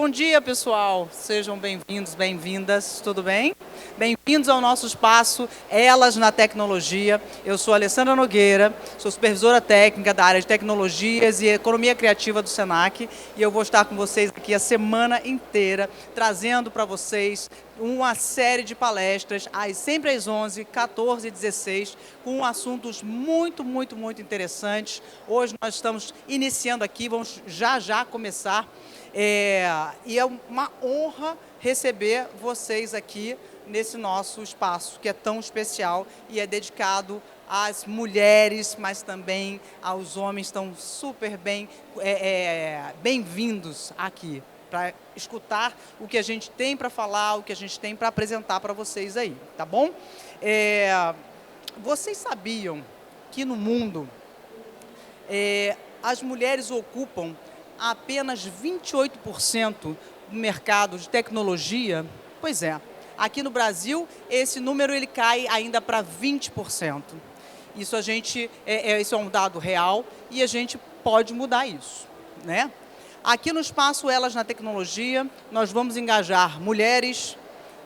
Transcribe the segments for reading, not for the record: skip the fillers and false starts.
Bom dia, pessoal. Sejam bem-vindos, bem-vindas. Tudo bem? Bem-vindos ao nosso espaço Elas na Tecnologia. Eu sou Alessandra Nogueira, sou supervisora técnica da área de tecnologias e economia criativa do Senac, e eu vou estar com vocês aqui a semana inteira, trazendo para vocês uma série de palestras, sempre às 11, 14 e 16, com assuntos muito interessantes. Hoje nós estamos iniciando aqui, vamos já começar. E é uma honra receber vocês aqui nesse nosso espaço, que é tão especial e é dedicado às mulheres, mas também aos homens. Estão super bem-vindos aqui, para escutar o que a gente tem para falar, o que a gente tem para apresentar para vocês aí, tá bom? Vocês sabiam que no mundo as mulheres ocupam apenas 28% do mercado de tecnologia? Pois é, aqui no Brasil esse número ele cai ainda para 20%. Isso isso é um dado real e a gente pode mudar isso, né? Aqui no espaço Elas na Tecnologia, nós vamos engajar mulheres,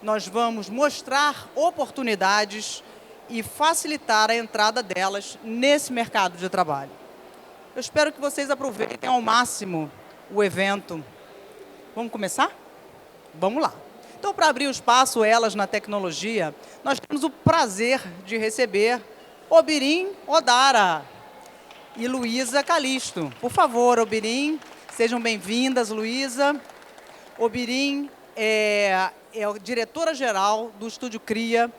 nós vamos mostrar oportunidades e facilitar a entrada delas nesse mercado de trabalho. Eu espero que vocês aproveitem ao máximo o evento. Vamos começar? Vamos lá. Então, para abrir o espaço Elas na Tecnologia, nós temos o prazer de receber Obirim Odara e Luísa Calisto. Por favor, Obirim, sejam bem-vindas, Luísa. Obirim é a diretora-geral do Estúdio Cria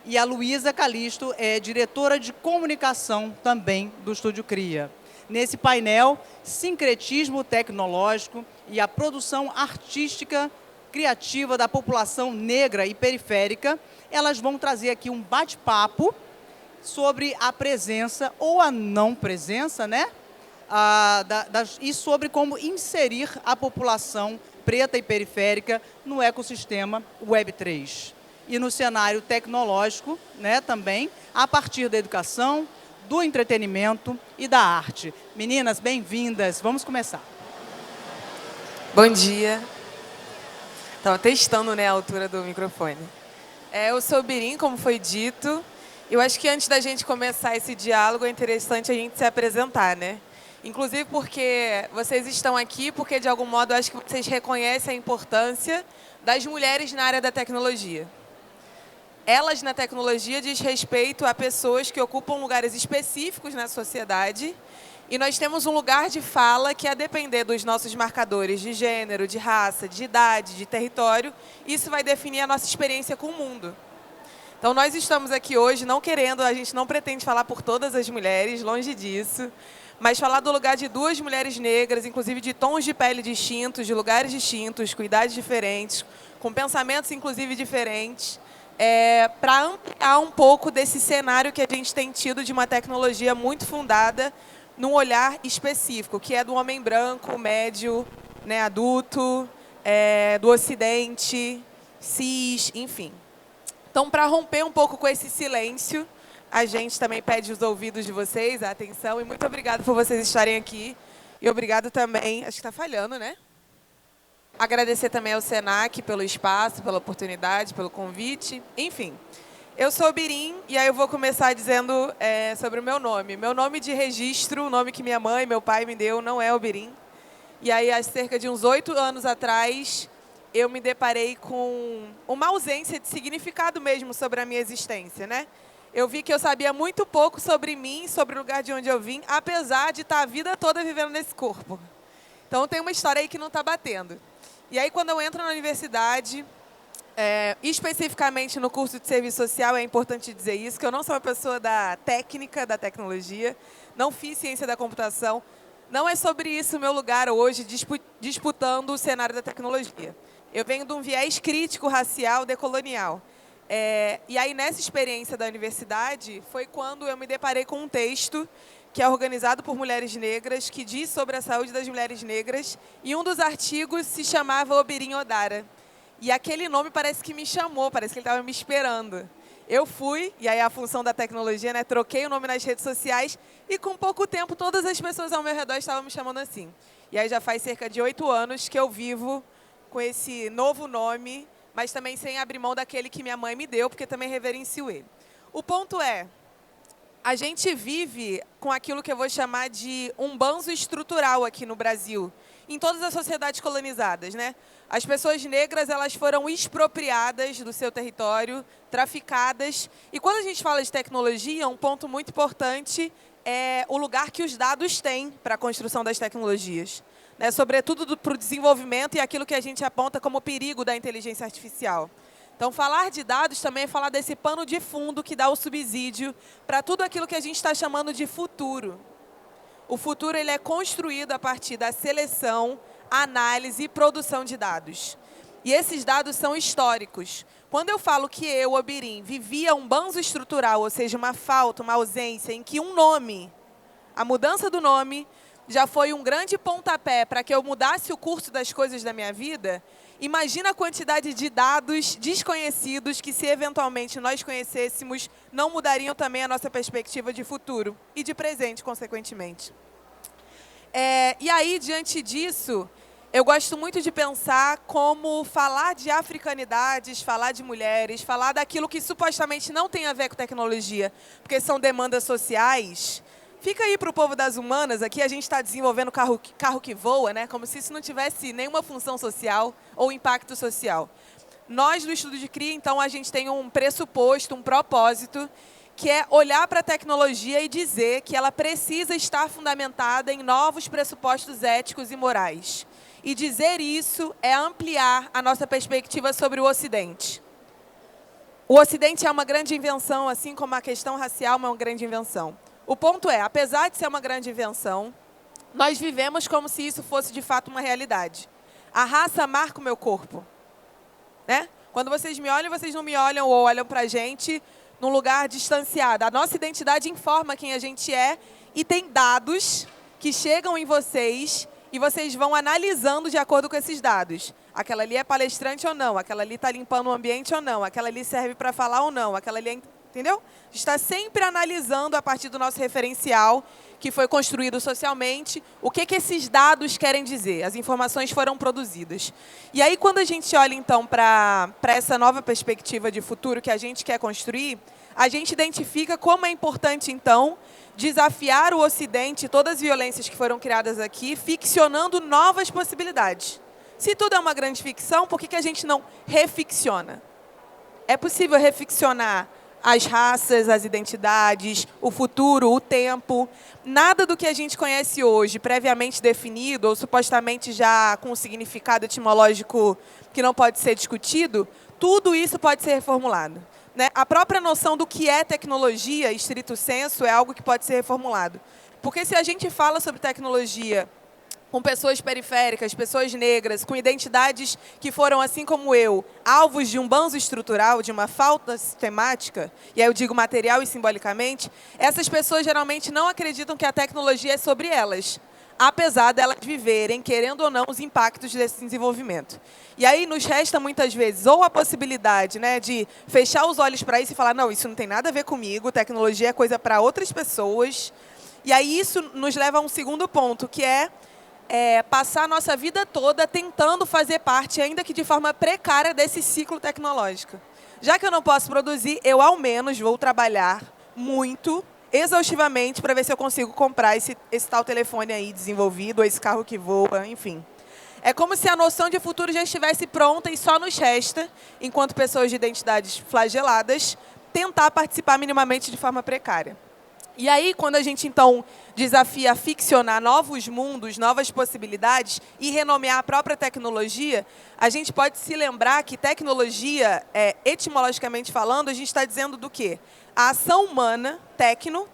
e a Luísa Calisto é diretora de comunicação também do Estúdio Cria. Nesse painel, sincretismo tecnológico e a produção artística criativa da população negra e periférica, elas vão trazer aqui um bate-papo sobre a presença ou a não presença, né? E sobre como inserir a população preta e periférica no ecossistema Web3. E no cenário tecnológico, né, também, a partir da educação, do entretenimento e da arte. Meninas, bem-vindas. Vamos começar. Bom dia. Estava testando, né, a altura do microfone. Eu sou Birim, como foi dito. Eu acho que antes da gente começar esse diálogo é interessante a gente se apresentar, né? Inclusive porque vocês estão aqui porque, de algum modo, eu acho que vocês reconhecem a importância das mulheres na área da tecnologia. Elas na tecnologia diz respeito a pessoas que ocupam lugares específicos na sociedade e nós temos um lugar de fala que, a depender dos nossos marcadores de gênero, de raça, de idade, de território, isso vai definir a nossa experiência com o mundo. Então, nós estamos aqui hoje não querendo, a gente não pretende falar por todas as mulheres, longe disso, mas falar do lugar de duas mulheres negras, inclusive de tons de pele distintos, de lugares distintos, com idades diferentes, com pensamentos, inclusive, diferentes, para ampliar um pouco desse cenário que a gente tem tido de uma tecnologia muito fundada num olhar específico, que é do homem branco, médio, né, adulto, do ocidente, cis, enfim. Então, para romper um pouco com esse silêncio, a gente também pede os ouvidos de vocês, a atenção, e muito obrigada por vocês estarem aqui. E obrigado também, acho que está falhando, né? Agradecer também ao Senac pelo espaço, pela oportunidade, pelo convite. Enfim, eu sou Birim e aí eu vou começar dizendo sobre o meu nome. Meu nome de registro, o nome que minha mãe e meu pai me deu, não é Obirim. E aí, há cerca de uns 8 anos atrás, eu me deparei com uma ausência de significado mesmo sobre a minha existência, né? Eu vi que eu sabia muito pouco sobre mim, sobre o lugar de onde eu vim, apesar de estar a vida toda vivendo nesse corpo. Então, tem uma história aí que não está batendo. E aí, quando eu entro na universidade, especificamente no curso de serviço social, é importante dizer isso, que eu não sou uma pessoa da técnica, da tecnologia, não fiz ciência da computação, não é sobre isso o meu lugar hoje, disputando o cenário da tecnologia. Eu venho de um viés crítico racial decolonial. E aí, nessa experiência da universidade, foi quando eu me deparei com um texto que é organizado por mulheres negras, que diz sobre a saúde das mulheres negras, e um dos artigos se chamava Obirim Odara. E aquele nome parece que me chamou, parece que ele estava me esperando. Eu fui, e aí a função da tecnologia, né, troquei o nome nas redes sociais, e com pouco tempo todas as pessoas ao meu redor estavam me chamando assim. E aí já faz cerca de 8 anos que eu vivo com esse novo nome, mas também sem abrir mão daquele que minha mãe me deu, porque também reverencio ele. O ponto é, a gente vive com aquilo que eu vou chamar de um banzo estrutural aqui no Brasil, em todas as sociedades colonizadas, né? As pessoas negras, elas foram expropriadas do seu território, traficadas. E quando a gente fala de tecnologia, um ponto muito importante é o lugar que os dados têm para a construção das tecnologias, né? Sobretudo para o desenvolvimento e aquilo que a gente aponta como perigo da inteligência artificial. Então, falar de dados também é falar desse pano de fundo que dá o subsídio para tudo aquilo que a gente está chamando de futuro. O futuro ele é construído a partir da seleção, análise e produção de dados. E esses dados são históricos. Quando eu falo que eu, Obirim, vivia um banzo estrutural, ou seja, uma falta, uma ausência, em que um nome, a mudança do nome, já foi um grande pontapé para que eu mudasse o curso das coisas da minha vida, imagina a quantidade de dados desconhecidos que, se eventualmente nós conhecêssemos, não mudariam também a nossa perspectiva de futuro e de presente, consequentemente. E aí, diante disso, eu gosto muito de pensar como falar de africanidades, falar de mulheres, falar daquilo que supostamente não tem a ver com tecnologia, porque são demandas sociais. Fica aí para o povo das humanas, aqui a gente está desenvolvendo carro que voa, né? Como se isso não tivesse nenhuma função social ou impacto social. Nós, no Estudo de Cria, então, a gente tem um pressuposto, um propósito, que é olhar para a tecnologia e dizer que ela precisa estar fundamentada em novos pressupostos éticos e morais. E dizer isso é ampliar a nossa perspectiva sobre o Ocidente. O Ocidente é uma grande invenção, assim como a questão racial é uma grande invenção. O ponto é, apesar de ser uma grande invenção, nós vivemos como se isso fosse de fato uma realidade. A raça marca o meu corpo, né? Quando vocês me olham, vocês não me olham ou olham para a gente num lugar distanciado. A nossa identidade informa quem a gente é e tem dados que chegam em vocês e vocês vão analisando de acordo com esses dados. Aquela ali é palestrante ou não, aquela ali está limpando o ambiente ou não, aquela ali serve para falar ou não, aquela ali é... Entendeu? A gente está sempre analisando a partir do nosso referencial, que foi construído socialmente, o que esses dados querem dizer. As informações foram produzidas. E aí, quando a gente olha, então, para essa nova perspectiva de futuro que a gente quer construir, a gente identifica como é importante, então, desafiar o Ocidente, todas as violências que foram criadas aqui, ficcionando novas possibilidades. Se tudo é uma grande ficção, por que a gente não reficciona? É possível reficcionar as raças, as identidades, o futuro, o tempo. Nada do que a gente conhece hoje, previamente definido, ou supostamente já com um significado etimológico que não pode ser discutido, tudo isso pode ser reformulado, né? A própria noção do que é tecnologia, estrito sensu, é algo que pode ser reformulado. Porque se a gente fala sobre tecnologia com pessoas periféricas, pessoas negras, com identidades que foram, assim como eu, alvos de um banzo estrutural, de uma falta sistemática, e aí eu digo material e simbolicamente, essas pessoas geralmente não acreditam que a tecnologia é sobre elas, apesar delas viverem, querendo ou não, os impactos desse desenvolvimento. E aí nos resta, muitas vezes, ou a possibilidade, né, de fechar os olhos para isso e falar, não, isso não tem nada a ver comigo, tecnologia é coisa para outras pessoas. E aí isso nos leva a um segundo ponto, que é passar a nossa vida toda tentando fazer parte, ainda que de forma precária, desse ciclo tecnológico. Já que eu não posso produzir, eu, ao menos, vou trabalhar muito, exaustivamente, para ver se eu consigo comprar esse tal telefone aí desenvolvido, ou esse carro que voa, enfim. É como se a noção de futuro já estivesse pronta e só nos resta, enquanto pessoas de identidades flageladas, tentar participar minimamente de forma precária. E aí, quando a gente, então, desafia a ficcionar novos mundos, novas possibilidades e renomear a própria tecnologia, a gente pode se lembrar que tecnologia, etimologicamente falando, a gente está dizendo do quê? A ação humana,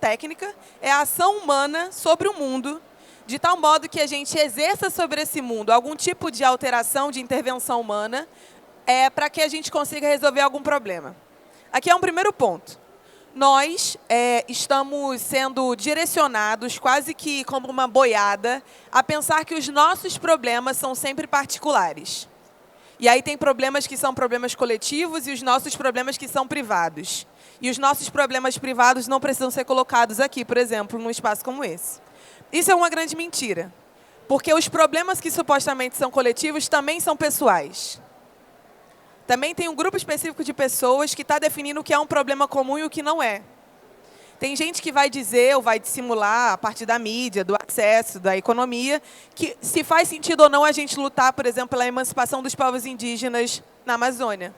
técnica, é a ação humana sobre o mundo, de tal modo que a gente exerça sobre esse mundo algum tipo de alteração, de intervenção humana, para que a gente consiga resolver algum problema. Aqui é um primeiro ponto. Nós estamos sendo direcionados, quase que como uma boiada, a pensar que os nossos problemas são sempre particulares. E aí tem problemas que são problemas coletivos e os nossos problemas que são privados. E os nossos problemas privados não precisam ser colocados aqui, por exemplo, num espaço como esse. Isso é uma grande mentira. Porque os problemas que supostamente são coletivos também são pessoais. Também tem um grupo específico de pessoas que está definindo o que é um problema comum e o que não é. Tem gente que vai dizer ou vai dissimular, a partir da mídia, do acesso, da economia, que se faz sentido ou não a gente lutar, por exemplo, pela emancipação dos povos indígenas na Amazônia.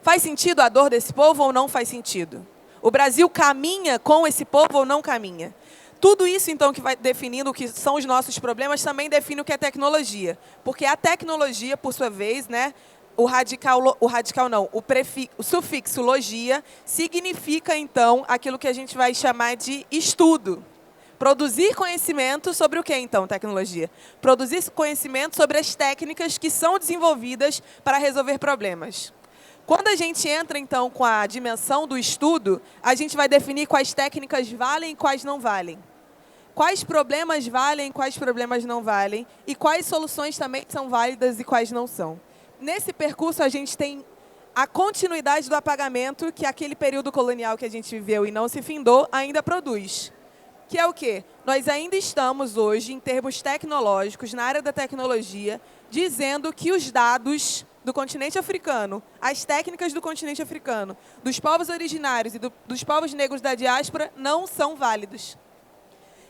Faz sentido a dor desse povo ou não faz sentido? O Brasil caminha com esse povo ou não caminha? Tudo isso, então, que vai definindo o que são os nossos problemas, também define o que é tecnologia. Porque a tecnologia, por sua vez, né, o sufixo logia significa, então, aquilo que a gente vai chamar de estudo. Produzir conhecimento sobre o que, então, tecnologia? Produzir conhecimento sobre as técnicas que são desenvolvidas para resolver problemas. Quando a gente entra, então, com a dimensão do estudo, a gente vai definir quais técnicas valem e quais não valem. Quais problemas valem e quais problemas não valem. E quais soluções também são válidas e quais não são. Nesse percurso, a gente tem a continuidade do apagamento que aquele período colonial que a gente viveu e não se findou ainda produz. Que é o quê? Nós ainda estamos hoje, em termos tecnológicos, na área da tecnologia, dizendo que os dados do continente africano, as técnicas do continente africano, dos povos originários e dos povos negros da diáspora não são válidos.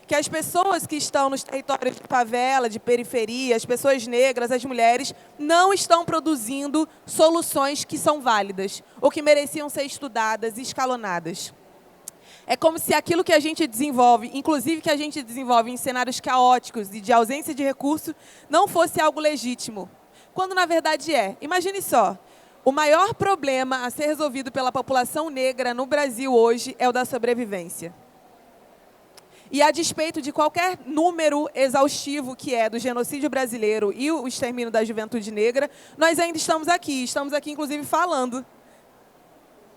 Que as pessoas que estão nos territórios de favela, de periferia, as pessoas negras, as mulheres, não estão produzindo soluções que são válidas ou que mereciam ser estudadas e escalonadas. É como se aquilo que a gente desenvolve, inclusive que a gente desenvolve em cenários caóticos e de ausência de recurso, não fosse algo legítimo, quando na verdade é. Imagine só, o maior problema a ser resolvido pela população negra no Brasil hoje é o da sobrevivência. E a despeito de qualquer número exaustivo que é do genocídio brasileiro e o extermínio da juventude negra, nós ainda estamos aqui inclusive falando.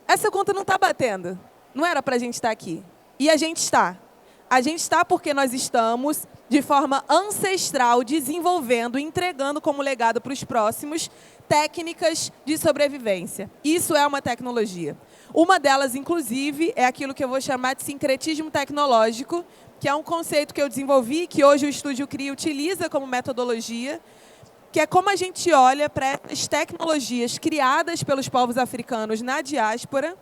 Essa conta não está batendo, não era para a gente estar aqui. E a gente está. A gente está porque nós estamos, de forma ancestral, desenvolvendo, entregando como legado para os próximos técnicas de sobrevivência. Isso é uma tecnologia. Uma delas, inclusive, é aquilo que eu vou chamar de sincretismo tecnológico, que é um conceito que eu desenvolvi, que hoje o Estúdio CRI utiliza como metodologia, que é como a gente olha para as tecnologias criadas pelos povos africanos na diáspora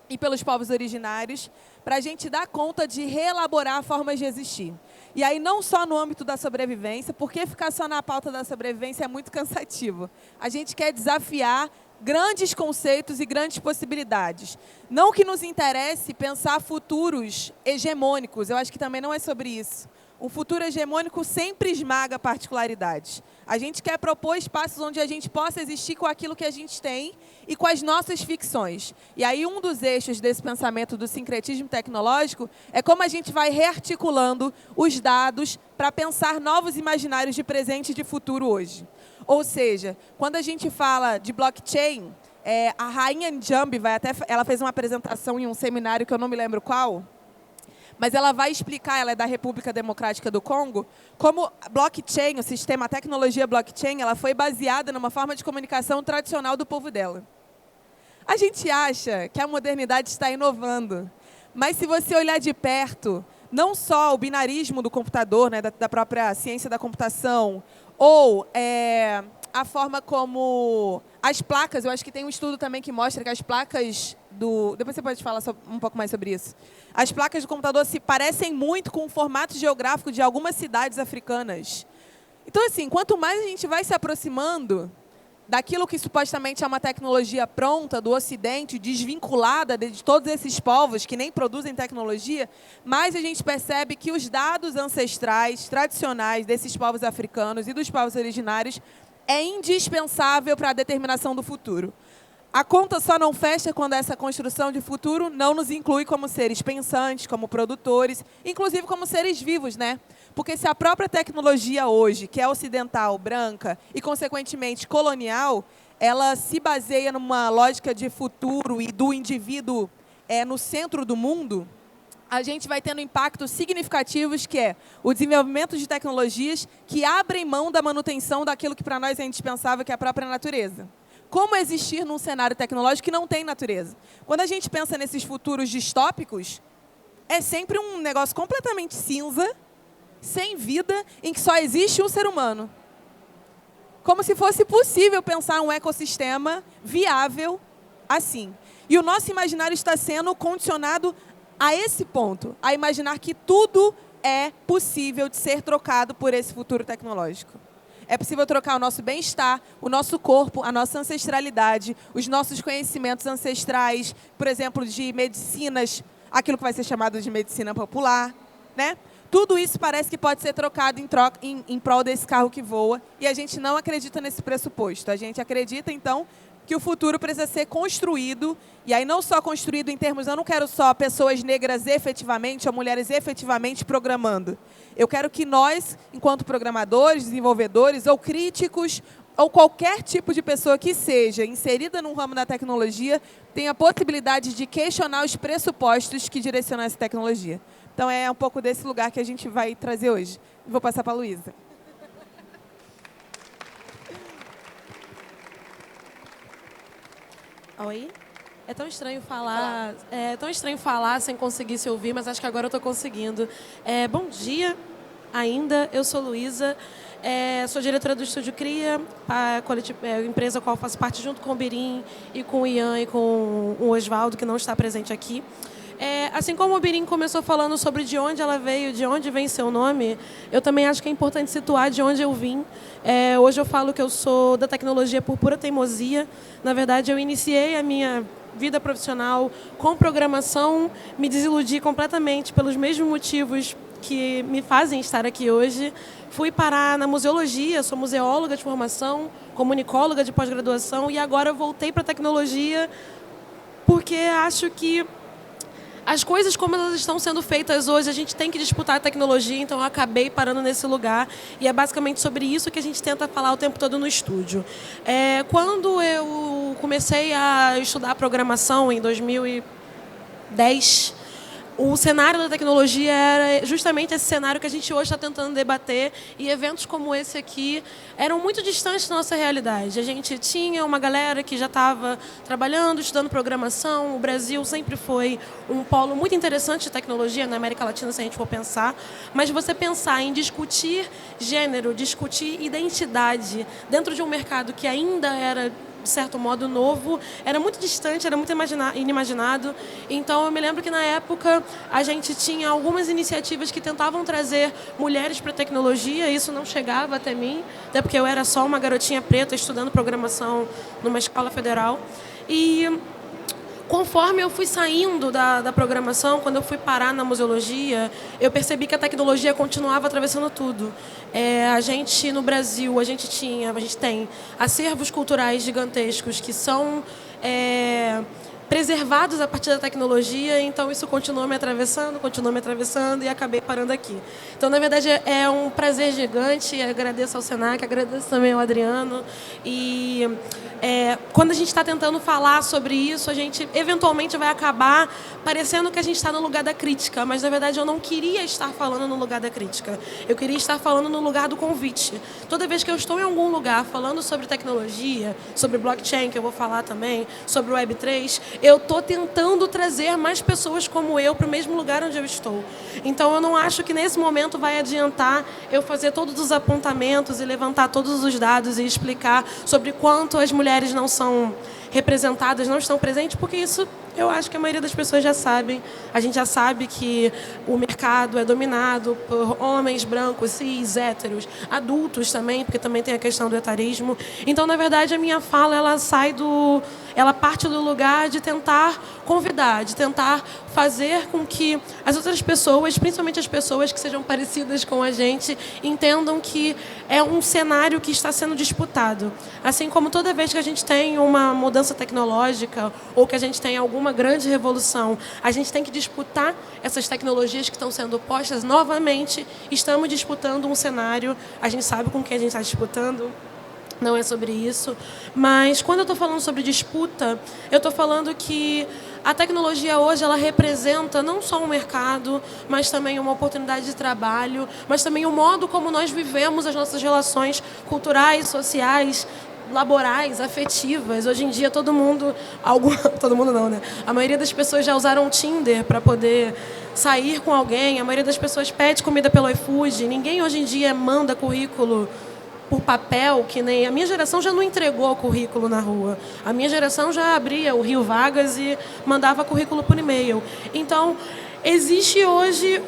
e pelos povos originários, para a gente dar conta de reelaborar formas de existir. E aí não só no âmbito da sobrevivência, porque ficar só na pauta da sobrevivência é muito cansativo. A gente quer desafiar grandes conceitos e grandes possibilidades. Não que nos interesse pensar futuros hegemônicos, eu acho que também não é sobre isso. Um futuro hegemônico sempre esmaga particularidades. A gente quer propor espaços onde a gente possa existir com aquilo que a gente tem e com as nossas ficções. E aí um dos eixos desse pensamento do sincretismo tecnológico é como a gente vai rearticulando os dados para pensar novos imaginários de presente e de futuro hoje. Ou seja, quando a gente fala de blockchain, a Rainha Njambi ela fez uma apresentação em um seminário que eu não me lembro qual, mas ela vai explicar, ela é da República Democrática do Congo, como blockchain, o sistema, a tecnologia blockchain, ela foi baseada numa forma de comunicação tradicional do povo dela. A gente acha que a modernidade está inovando, mas se você olhar de perto, não só o binarismo do computador, né, da própria ciência da computação, ou a forma como as placas, eu acho que tem um estudo também que mostra que as placas depois você pode falar um pouco mais sobre isso. As placas do computador se parecem muito com o formato geográfico de algumas cidades africanas. Então, assim, quanto mais a gente vai se aproximando daquilo que supostamente é uma tecnologia pronta do Ocidente, desvinculada de todos esses povos que nem produzem tecnologia, mais a gente percebe que os dados ancestrais, tradicionais desses povos africanos e dos povos originários é indispensável para a determinação do futuro. A conta só não fecha quando essa construção de futuro não nos inclui como seres pensantes, como produtores, inclusive como seres vivos, né? Porque se a própria tecnologia hoje, que é ocidental, branca e, consequentemente, colonial, ela se baseia numa lógica de futuro e do indivíduo no centro do mundo, a gente vai tendo impactos significativos, que é o desenvolvimento de tecnologias que abrem mão da manutenção daquilo que para nós é indispensável, que é a própria natureza. Como existir num cenário tecnológico que não tem natureza? Quando a gente pensa nesses futuros distópicos, é sempre um negócio completamente cinza, sem vida, em que só existe um ser humano. Como se fosse possível pensar um ecossistema viável assim. E o nosso imaginário está sendo condicionado a esse ponto, a imaginar que tudo é possível de ser trocado por esse futuro tecnológico. É possível trocar o nosso bem-estar, o nosso corpo, a nossa ancestralidade, os nossos conhecimentos ancestrais, por exemplo, de medicinas, aquilo que vai ser chamado de medicina popular, né? Tudo isso parece que pode ser trocado em prol desse carro que voa, e a gente não acredita nesse pressuposto. A gente acredita, então, que o futuro precisa ser construído, e aí não só construído em termos, eu não quero só pessoas negras efetivamente, ou mulheres efetivamente programando. Eu quero que nós, enquanto programadores, desenvolvedores, ou críticos, ou qualquer tipo de pessoa que seja inserida no ramo da tecnologia, tenha a possibilidade de questionar os pressupostos que direcionam essa tecnologia. Então, é um pouco desse lugar que a gente vai trazer hoje. Vou passar para a Luísa. Oi? É tão estranho falar sem conseguir se ouvir, mas acho que agora eu estou conseguindo. Bom dia ainda, eu sou Luísa, sou diretora do Estúdio Cria, a empresa a qual faço parte junto com o Birim e com o Ian e com o Osvaldo, que não está presente aqui. Assim como o Birim começou falando sobre de onde ela veio, de onde vem seu nome, eu também acho que é importante situar de onde eu vim. Hoje eu falo que eu sou da tecnologia por pura teimosia. Na verdade, eu iniciei a minha vida profissional com programação, me desiludi completamente pelos mesmos motivos que me fazem estar aqui hoje. Fui parar na museologia, sou museóloga de formação, comunicóloga de pós-graduação, e agora eu voltei para a tecnologia porque acho que as coisas como elas estão sendo feitas hoje, a gente tem que disputar a tecnologia, então eu acabei parando nesse lugar. E é basicamente sobre isso que a gente tenta falar o tempo todo no estúdio. Quando eu comecei a estudar programação em 2010, o cenário da tecnologia era justamente esse cenário que a gente hoje está tentando debater, e eventos como esse aqui eram muito distantes da nossa realidade. A gente tinha uma galera que já estava trabalhando, estudando programação. O Brasil sempre foi um polo muito interessante de tecnologia na América Latina, se a gente for pensar. Mas você pensar em discutir gênero, discutir identidade dentro de um mercado que ainda era, de certo modo, novo, era muito distante, era muito inimaginado. Então, eu me lembro que, na época, a gente tinha algumas iniciativas que tentavam trazer mulheres para a tecnologia. Isso não chegava até mim, até porque eu era só uma garotinha preta estudando programação numa escola federal. E conforme eu fui saindo da programação, quando eu fui parar na museologia, eu percebi que a tecnologia continuava atravessando tudo. A gente, no Brasil, a gente tem acervos culturais gigantescos que são preservados a partir da tecnologia, então isso continuou me atravessando e acabei parando aqui. Então, na verdade, é um prazer gigante, agradeço ao Senac, agradeço também ao Adriano, e quando a gente está tentando falar sobre isso, a gente eventualmente vai acabar parecendo que a gente está no lugar da crítica, mas, na verdade, eu não queria estar falando no lugar da crítica, eu queria estar falando no lugar do convite. Toda vez que eu estou em algum lugar falando sobre tecnologia, sobre blockchain, que eu vou falar também, sobre o Web3, eu estou tentando trazer mais pessoas como eu para o mesmo lugar onde eu estou. Então, eu não acho que nesse momento vai adiantar eu fazer todos os apontamentos e levantar todos os dados e explicar sobre quanto as mulheres não são representadas, não estão presentes, porque isso eu acho que a maioria das pessoas já sabem. A gente já sabe que o mercado é dominado por homens brancos, cis, héteros, adultos também, porque também tem a questão do etarismo. Então, na verdade, a minha fala ela parte do lugar de tentar convidar, de tentar fazer com que as outras pessoas, principalmente as pessoas que sejam parecidas com a gente, entendam que é um cenário que está sendo disputado. Assim como toda vez que a gente tem uma mudança tecnológica ou que a gente tem alguma grande revolução, a gente tem que disputar essas tecnologias que estão sendo postas novamente. Estamos disputando um cenário, a gente sabe com quem a gente está disputando, não é sobre isso. Mas quando eu estou falando sobre disputa, eu estou falando que a tecnologia hoje ela representa não só um mercado, mas também uma oportunidade de trabalho, mas também o modo como nós vivemos as nossas relações culturais, sociais, laborais, afetivas. Hoje em dia todo mundo todo mundo não, né? A maioria das pessoas já usaram o Tinder para poder sair com alguém. A maioria das pessoas pede comida pelo iFood. Ninguém hoje em dia manda currículo por papel, que nem a minha geração já não entregou currículo na rua. A minha geração já abria o Rio Vagas e mandava currículo por e-mail. Então, existe hoje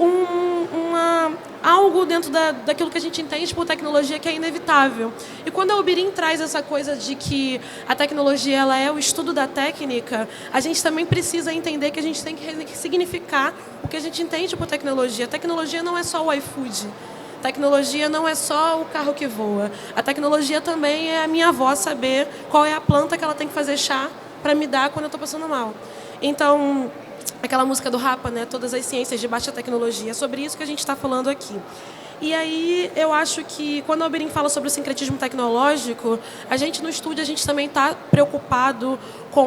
algo dentro daquilo que a gente entende por tecnologia que é inevitável. E quando a Ubirim traz essa coisa de que a tecnologia ela é o estudo da técnica, a gente também precisa entender que a gente tem que significar o que a gente entende por tecnologia. A tecnologia não é só o iFood. A tecnologia não é só o carro que voa. A tecnologia também é a minha avó saber qual é a planta que ela tem que fazer chá para me dar quando eu estou passando mal. Então, aquela música do Rapa, né? Todas as ciências de baixa tecnologia. É sobre isso que a gente está falando aqui. E aí, eu acho que, quando a Ubirim fala sobre o sincretismo tecnológico, a gente no estúdio, a gente também está preocupado com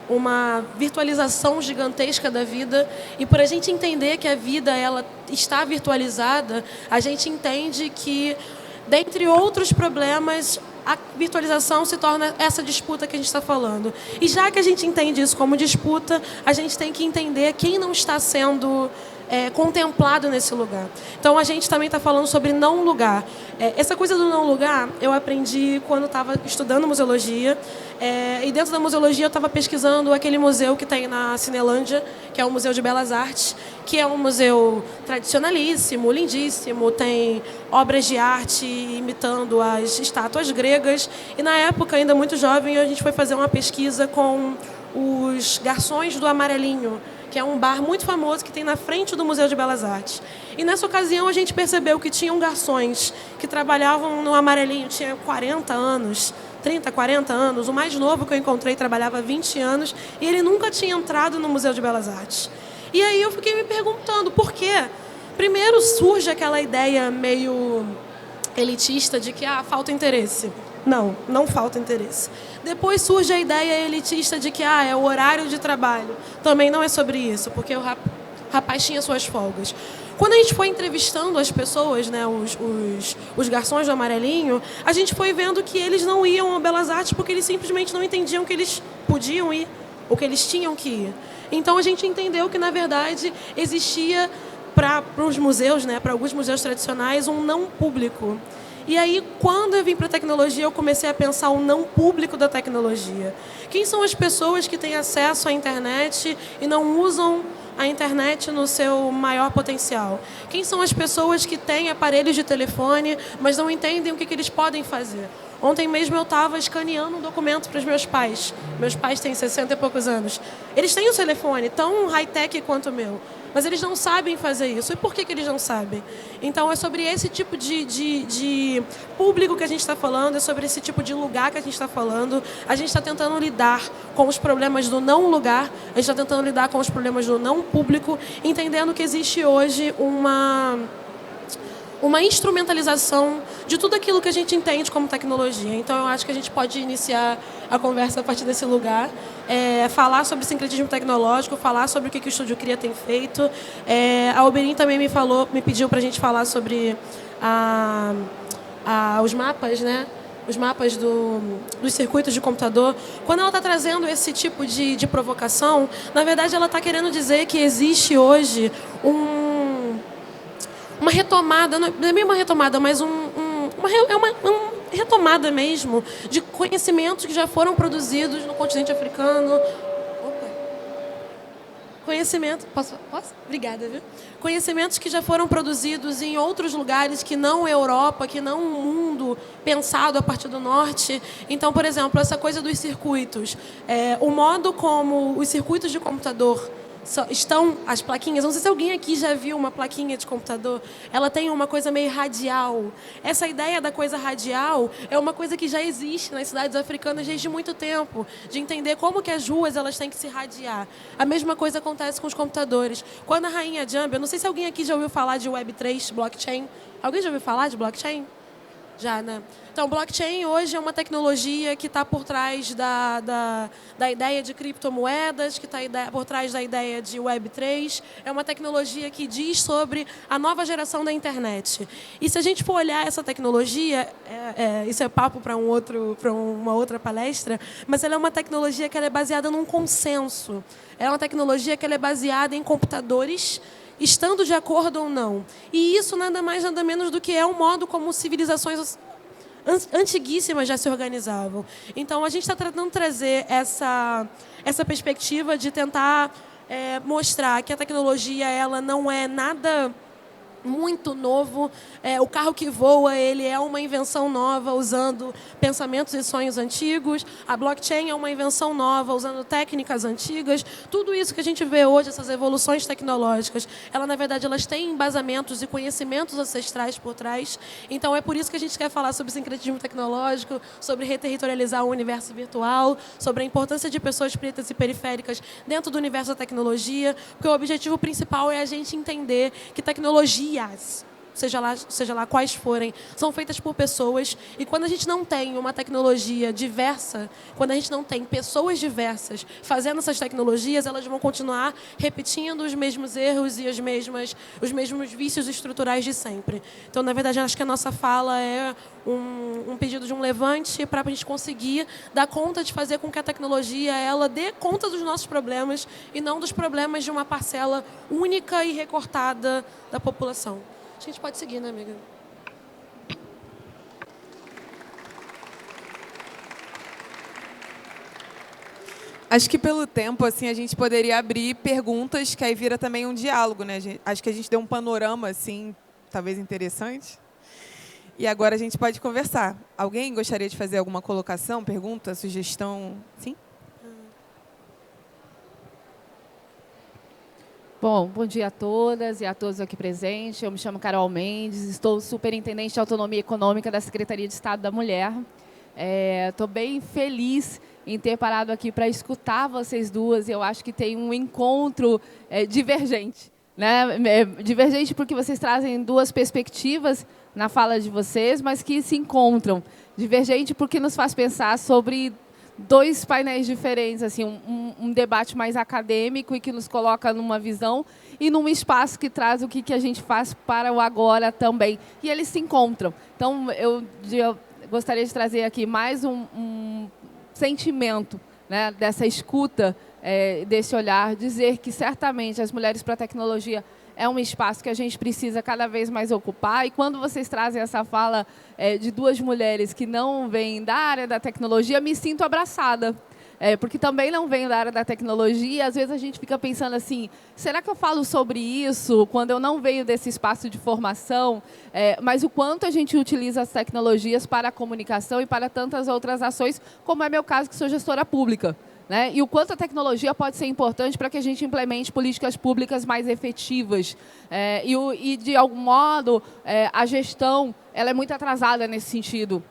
uma virtualização gigantesca da vida, e por a gente entender que a vida ela está virtualizada, a gente entende que, dentre outros problemas, a virtualização se torna essa disputa que a gente está falando. E já que a gente entende isso como disputa, a gente tem que entender quem não está sendo contemplado nesse lugar. Então, a gente também está falando sobre não lugar. Essa coisa do não lugar, eu aprendi quando estava estudando museologia. E dentro da museologia, eu estava pesquisando aquele museu que tem na Cinelândia, que é o Museu de Belas Artes, que é um museu tradicionalíssimo, lindíssimo, tem obras de arte imitando as estátuas gregas. E, na época, ainda muito jovem, a gente foi fazer uma pesquisa com os garçons do Amarelinho, que é um bar muito famoso que tem na frente do Museu de Belas Artes. E nessa ocasião a gente percebeu que tinham garçons que trabalhavam no Amarelinho, tinha 40 anos, 30, 40 anos. O mais novo que eu encontrei trabalhava 20 anos e ele nunca tinha entrado no Museu de Belas Artes. E aí eu fiquei me perguntando por quê. Primeiro surge aquela ideia meio elitista de que falta interesse. Não falta interesse. Depois surge a ideia elitista de que é o horário de trabalho. Também não é sobre isso, porque o rapaz tinha suas folgas. Quando a gente foi entrevistando as pessoas, né, os garçons do Amarelinho, a gente foi vendo que eles não iam ao Belas Artes porque eles simplesmente não entendiam que eles podiam ir, ou que eles tinham que ir. Então a gente entendeu que, na verdade, existia para os museus, né, para alguns museus tradicionais, um não público. E aí, quando eu vim para a tecnologia, eu comecei a pensar o não público da tecnologia. Quem são as pessoas que têm acesso à internet e não usam a internet no seu maior potencial? Quem são as pessoas que têm aparelhos de telefone, mas não entendem o que eles podem fazer? Ontem mesmo eu estava escaneando um documento para os meus pais. Meus pais têm 60 e poucos anos. Eles têm um telefone tão high-tech quanto o meu, mas eles não sabem fazer isso. E por que eles não sabem? Então, é sobre esse tipo de público que a gente está falando, é sobre esse tipo de lugar que a gente está falando. A gente está tentando lidar com os problemas do não lugar, a gente está tentando lidar com os problemas do não público, entendendo que existe hoje uma instrumentalização de tudo aquilo que a gente entende como tecnologia. Então, eu acho que a gente pode iniciar a conversa a partir desse lugar, falar sobre sincretismo tecnológico, falar sobre o que o Estúdio Cria tem feito. A Ubirim também me pediu para a gente falar sobre os mapas, né? Os mapas dos circuitos de computador. Quando ela está trazendo esse tipo de provocação, na verdade, ela está querendo dizer que existe hoje uma retomada, não é bem uma retomada, mas uma retomada mesmo de conhecimentos que já foram produzidos no continente africano. Posso? Obrigada, viu? Conhecimentos que já foram produzidos em outros lugares que não a Europa, que não o mundo pensado a partir do norte. Então, por exemplo, essa coisa dos circuitos. O modo como os circuitos de computador estão, as plaquinhas, não sei se alguém aqui já viu uma plaquinha de computador, ela tem uma coisa meio radial. Essa ideia da coisa radial é uma coisa que já existe nas cidades africanas desde muito tempo, de entender como que as ruas elas têm que se radiar. A mesma coisa acontece com os computadores. Quando a rainha Jambi, eu não sei se alguém aqui já ouviu falar de Web3, blockchain. Alguém já ouviu falar de blockchain? Já, né? Então, blockchain hoje é uma tecnologia que está por trás da ideia de criptomoedas, que está por trás da ideia de Web3. É uma tecnologia que diz sobre a nova geração da internet. E se a gente for olhar essa tecnologia, isso é papo para uma outra palestra, mas ela é uma tecnologia que ela é baseada num consenso. É uma tecnologia que ela é baseada em computadores estando de acordo ou não. E isso nada mais, nada menos do que é o modo como civilizações antiguíssimas já se organizavam. Então, a gente está tentando trazer essa perspectiva de tentar mostrar que a tecnologia ela não é nada muito novo. O carro que voa, ele é uma invenção nova, usando pensamentos e sonhos antigos. A blockchain é uma invenção nova, usando técnicas antigas. Tudo isso que a gente vê hoje, essas evoluções tecnológicas, na verdade, elas têm embasamentos e conhecimentos ancestrais por trás. Então, é por isso que a gente quer falar sobre sincretismo tecnológico, sobre reterritorializar o universo virtual, sobre a importância de pessoas pretas e periféricas dentro do universo da tecnologia, porque o objetivo principal é a gente entender que tecnologias, seja lá quais forem, são feitas por pessoas, e quando a gente não tem uma tecnologia diversa, quando a gente não tem pessoas diversas fazendo essas tecnologias, elas vão continuar repetindo os mesmos erros e os mesmos vícios estruturais de sempre. Então, na verdade, acho que a nossa fala é um pedido de um levante para a gente conseguir dar conta de fazer com que a tecnologia ela dê conta dos nossos problemas e não dos problemas de uma parcela única e recortada da população. A gente pode seguir, né, amiga? Acho que pelo tempo, assim, a gente poderia abrir perguntas, que aí vira também um diálogo, né? Acho que a gente deu um panorama, assim, talvez interessante. E agora a gente pode conversar. Alguém gostaria de fazer alguma colocação, pergunta, sugestão? Sim? Bom dia a todas e a todos aqui presentes. Eu me chamo Carol Mendes, estou superintendente de Autonomia Econômica da Secretaria de Estado da Mulher. Estou bem feliz em ter parado aqui para escutar vocês duas. Eu acho que tem um encontro divergente, né? Divergente porque vocês trazem duas perspectivas na fala de vocês, mas que se encontram. Divergente porque nos faz pensar sobre dois painéis diferentes, assim, um debate mais acadêmico e que nos coloca numa visão e num espaço que traz o que a gente faz para o agora também. E eles se encontram. Então, eu gostaria de trazer aqui mais um sentimento, né, dessa escuta, desse olhar, dizer que certamente as mulheres para a tecnologia é um espaço que a gente precisa cada vez mais ocupar. E quando vocês trazem essa fala de duas mulheres que não vêm da área da tecnologia, me sinto abraçada. Porque também não venho da área da tecnologia, e às vezes a gente fica pensando assim, será que eu falo sobre isso quando eu não venho desse espaço de formação? Mas o quanto a gente utiliza as tecnologias para a comunicação e para tantas outras ações, como é meu caso, que sou gestora pública. Né? E o quanto a tecnologia pode ser importante para que a gente implemente políticas públicas mais efetivas. E de algum modo, a gestão ela é muito atrasada nesse sentido.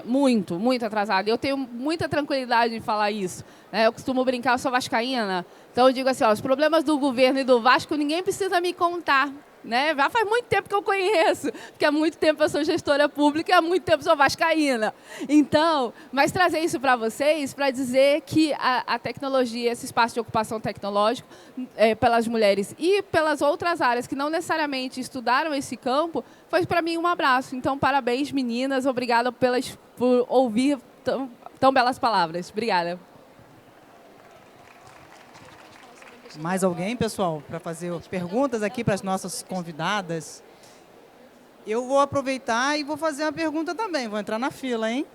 Muito atrasada. Eu tenho muita tranquilidade em falar isso. Eu costumo brincar, eu sou vascaína. Então, eu digo assim, os problemas do governo e do Vasco, ninguém precisa me contar. Né? Já faz muito tempo que eu conheço, porque há muito tempo eu sou gestora pública e há muito tempo eu sou vascaína. Então, mas trazer isso para vocês, para dizer que a tecnologia, esse espaço de ocupação tecnológico, pelas mulheres e pelas outras áreas que não necessariamente estudaram esse campo, foi para mim um abraço. Então, parabéns, meninas, obrigada por ouvir tão belas palavras. Obrigada. Mais alguém, pessoal, para fazer perguntas aqui para as nossas convidadas? Eu vou aproveitar e vou fazer uma pergunta também. Vou entrar na fila, hein?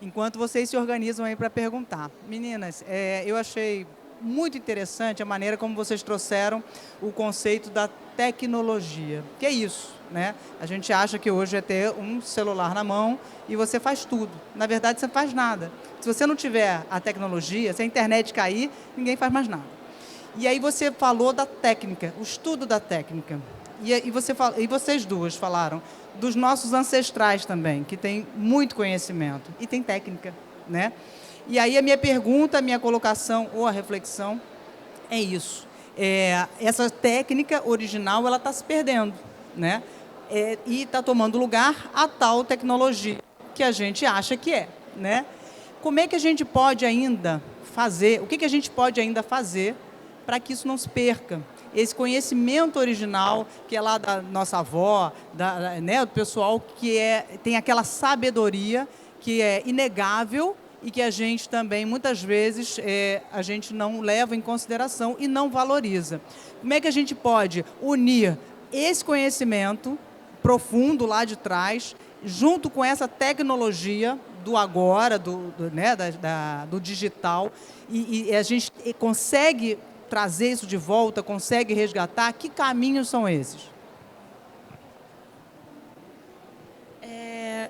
Enquanto vocês se organizam aí para perguntar. Meninas, eu achei muito interessante a maneira como vocês trouxeram o conceito da tecnologia. Que é isso, né? A gente acha que hoje é ter um celular na mão e você faz tudo. Na verdade, você não faz nada. Se você não tiver a tecnologia, se a internet cair, ninguém faz mais nada. E aí você falou da técnica, o estudo da técnica. E vocês duas falaram dos nossos ancestrais também, que têm muito conhecimento e tem técnica, né? E aí a minha pergunta, a minha colocação ou a reflexão é isso. Essa técnica original, ela está se perdendo, né? e está tomando lugar a tal tecnologia que a gente acha que é, né? Como é que a gente pode ainda fazer, o que a gente pode ainda fazer para que isso não se perca? Esse conhecimento original, que é lá da nossa avó, né, do pessoal que tem aquela sabedoria que é inegável e que a gente também, muitas vezes, a gente não leva em consideração e não valoriza. Como é que a gente pode unir esse conhecimento profundo lá de trás, junto com essa tecnologia do agora, do digital, e a gente consegue trazer isso de volta, consegue resgatar? Que caminhos são esses?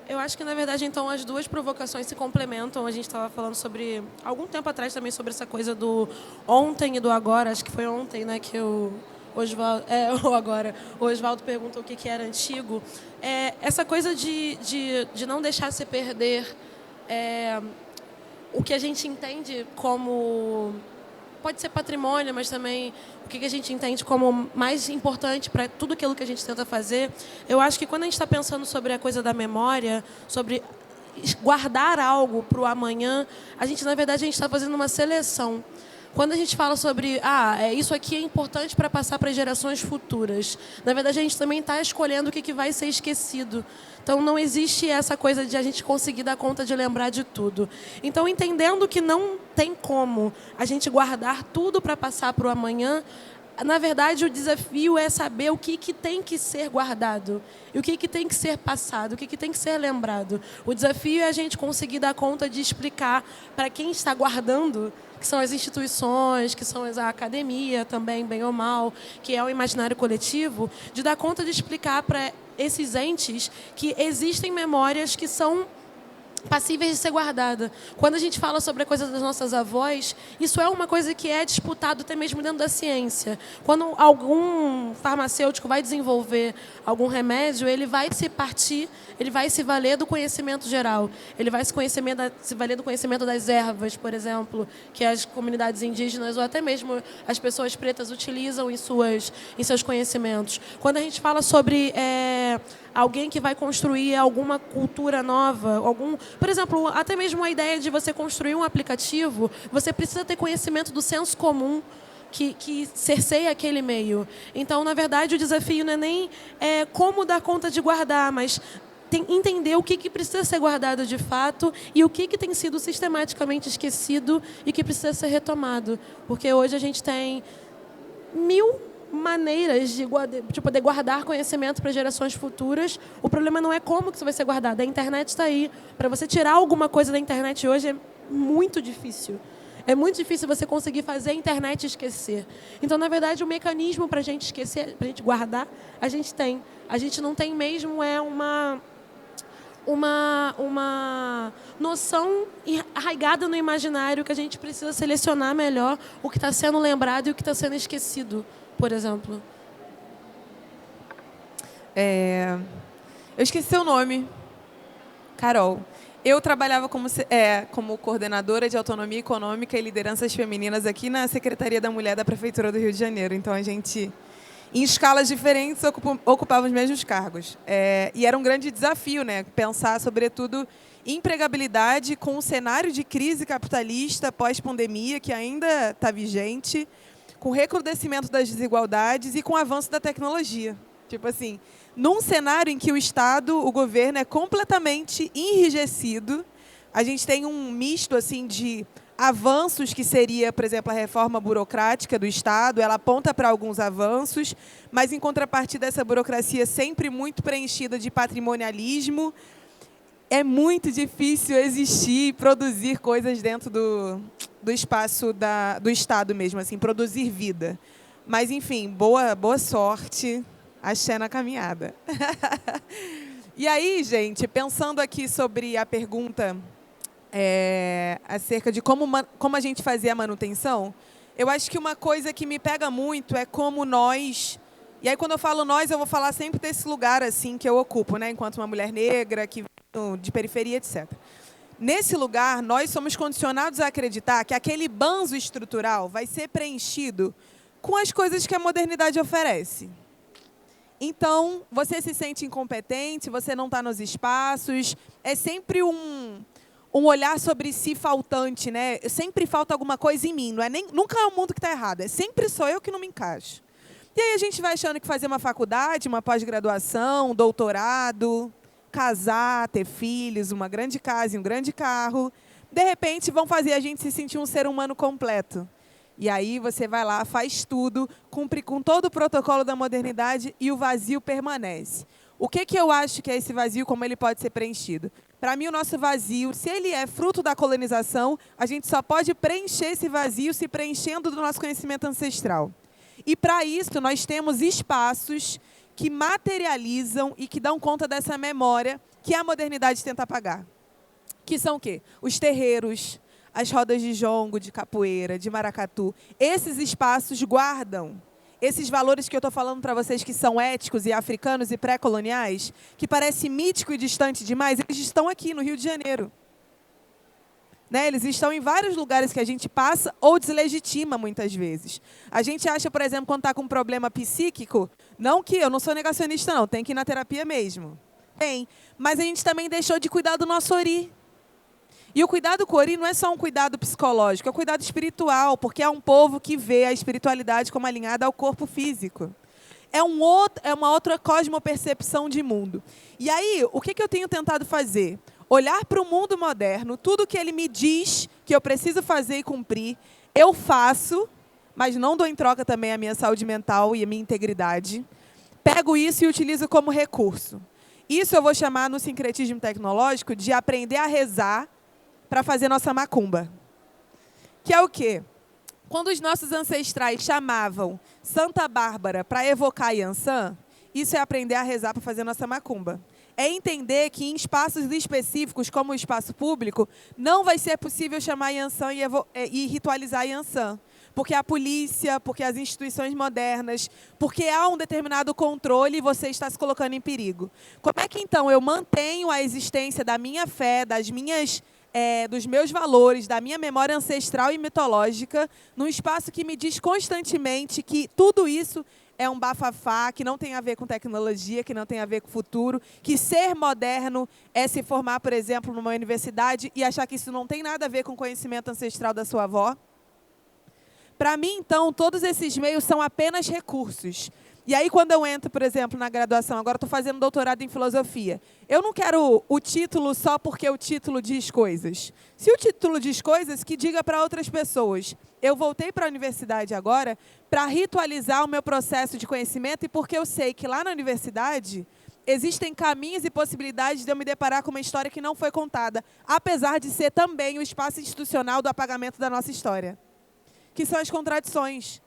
Eu acho que, na verdade, então, as duas provocações se complementam. A gente estava falando sobre, algum tempo atrás também, sobre essa coisa do ontem e do agora. Acho que foi ontem, né, que o Oswaldo perguntou o que era antigo. Essa coisa de não deixar se perder o que a gente entende como... Pode ser patrimônio, mas também o que a gente entende como mais importante para tudo aquilo que a gente tenta fazer. Eu acho que quando a gente está pensando sobre a coisa da memória, sobre guardar algo para o amanhã, a gente, na verdade, está fazendo uma seleção. Quando a gente fala sobre, isso aqui é importante para passar para gerações futuras, na verdade, a gente também está escolhendo o que vai ser esquecido. Então, não existe essa coisa de a gente conseguir dar conta de lembrar de tudo. Então, entendendo que não tem como a gente guardar tudo para passar para o amanhã, na verdade, o desafio é saber o que tem que ser guardado e o que tem que ser passado, o que tem que ser lembrado. O desafio é a gente conseguir dar conta de explicar para quem está guardando, que são as instituições, que são a academia também, bem ou mal, que é o imaginário coletivo, de dar conta de explicar para esses entes que existem memórias que são passíveis de ser guardada. Quando a gente fala sobre a coisa das nossas avós, isso é uma coisa que é disputado até mesmo dentro da ciência. Quando algum farmacêutico vai desenvolver algum remédio, ele vai se valer do conhecimento geral. Ele vai se valer do conhecimento das ervas, por exemplo, que as comunidades indígenas ou até mesmo as pessoas pretas utilizam em seus conhecimentos. Quando a gente fala sobre alguém que vai construir alguma cultura nova, por exemplo, até mesmo a ideia de você construir um aplicativo, você precisa ter conhecimento do senso comum que cerceia aquele meio. Então, na verdade, o desafio não é nem como dar conta de guardar, mas entender o que precisa ser guardado de fato e o que tem sido sistematicamente esquecido e que precisa ser retomado. Porque hoje a gente tem 1000 maneiras de poder guardar conhecimento para gerações futuras. O problema não é como que isso vai ser guardado. A internet está aí. Para você tirar alguma coisa da internet hoje é muito difícil. É muito difícil você conseguir fazer a internet esquecer. Então, na verdade, o mecanismo para a gente esquecer, para a gente guardar, a gente tem. A gente não tem mesmo uma noção arraigada no imaginário que a gente precisa selecionar melhor o que está sendo lembrado e o que está sendo esquecido, por exemplo. Eu esqueci seu nome. Carol. Eu trabalhava como coordenadora de autonomia econômica e lideranças femininas aqui na Secretaria da Mulher da Prefeitura do Rio de Janeiro. Então, a gente, em escalas diferentes, ocupava os mesmos cargos. E era um grande desafio, né? Pensar, sobretudo, em empregabilidade com um cenário de crise capitalista pós-pandemia que ainda está vigente, com recrudescimento das desigualdades e com o avanço da tecnologia. Tipo assim, num cenário em que o Estado, o governo, é completamente enrijecido, a gente tem um misto assim, de avanços que seria, por exemplo, a reforma burocrática do Estado, ela aponta para alguns avanços, mas, em contrapartida, essa burocracia sempre muito preenchida de patrimonialismo. É muito difícil existir e produzir coisas dentro do espaço do Estado mesmo, assim, produzir vida. Mas, enfim, boa sorte. Axé na caminhada. E aí, gente, pensando aqui sobre a pergunta acerca de como a gente fazia a manutenção, eu acho que uma coisa que me pega muito é como nós... E aí, quando eu falo nós, eu vou falar sempre desse lugar assim que eu ocupo, né, enquanto uma mulher negra, de periferia, etc. Nesse lugar, nós somos condicionados a acreditar que aquele banzo estrutural vai ser preenchido com as coisas que a modernidade oferece. Então, você se sente incompetente, você não está nos espaços. É sempre um olhar sobre si faltante, né? Sempre falta alguma coisa em mim. Não é nunca é o mundo que está errado. É sempre sou eu que não me encaixo. E aí a gente vai achando que fazer uma faculdade, uma pós-graduação, um doutorado, casar, ter filhos, uma grande casa e um grande carro, de repente vão fazer a gente se sentir um ser humano completo. E aí você vai lá, faz tudo, cumpre com todo o protocolo da modernidade e o vazio permanece. O que eu acho que é esse vazio, como ele pode ser preenchido? Para mim, o nosso vazio, se ele é fruto da colonização, a gente só pode preencher esse vazio se preenchendo do nosso conhecimento ancestral. E, para isso, nós temos espaços que materializam e que dão conta dessa memória que a modernidade tenta apagar. Que são o quê? Os terreiros, as rodas de jongo, de capoeira, de maracatu. Esses espaços guardam esses valores que eu estou falando para vocês, que são éticos e africanos e pré-coloniais, que parece mítico e distante demais, eles estão aqui no Rio de Janeiro. Né? Eles estão em vários lugares que a gente passa ou deslegitima muitas vezes. A gente acha, por exemplo, quando está com um problema psíquico, não que eu não sou negacionista, não, tem que ir na terapia mesmo. Tem, mas a gente também deixou de cuidar do nosso ori. E o cuidado com o ori não é só um cuidado psicológico, é um cuidado espiritual, porque é um povo que vê a espiritualidade como alinhada ao corpo físico. É uma outra cosmopercepção de mundo. E aí, o que eu tenho tentado fazer? Olhar para o mundo moderno, tudo que ele me diz que eu preciso fazer e cumprir, eu faço, mas não dou em troca também a minha saúde mental e a minha integridade. Pego isso e utilizo como recurso. Isso eu vou chamar no sincretismo tecnológico de aprender a rezar para fazer nossa macumba. Que é o quê? Quando os nossos ancestrais chamavam Santa Bárbara para evocar Yansan, isso é aprender a rezar para fazer nossa macumba. É entender que em espaços específicos, como o espaço público, não vai ser possível chamar Yansan e ritualizar Yansan. Porque a polícia, porque as instituições modernas, porque há um determinado controle e você está se colocando em perigo. Como é que, então, eu mantenho a existência da minha fé, dos meus valores, da minha memória ancestral e mitológica, num espaço que me diz constantemente que tudo isso é um bafafá, que não tem a ver com tecnologia, que não tem a ver com futuro, que ser moderno é se formar, por exemplo, numa universidade e achar que isso não tem nada a ver com o conhecimento ancestral da sua avó? Para mim, então, todos esses meios são apenas recursos. E aí, quando eu entro, por exemplo, na graduação, agora estou fazendo doutorado em filosofia, eu não quero o título só porque o título diz coisas. Se o título diz coisas, que diga para outras pessoas. Eu voltei para a universidade agora para ritualizar o meu processo de conhecimento e porque eu sei que lá na universidade existem caminhos e possibilidades de eu me deparar com uma história que não foi contada, apesar de ser também o espaço institucional do apagamento da nossa história. Que são as contradições.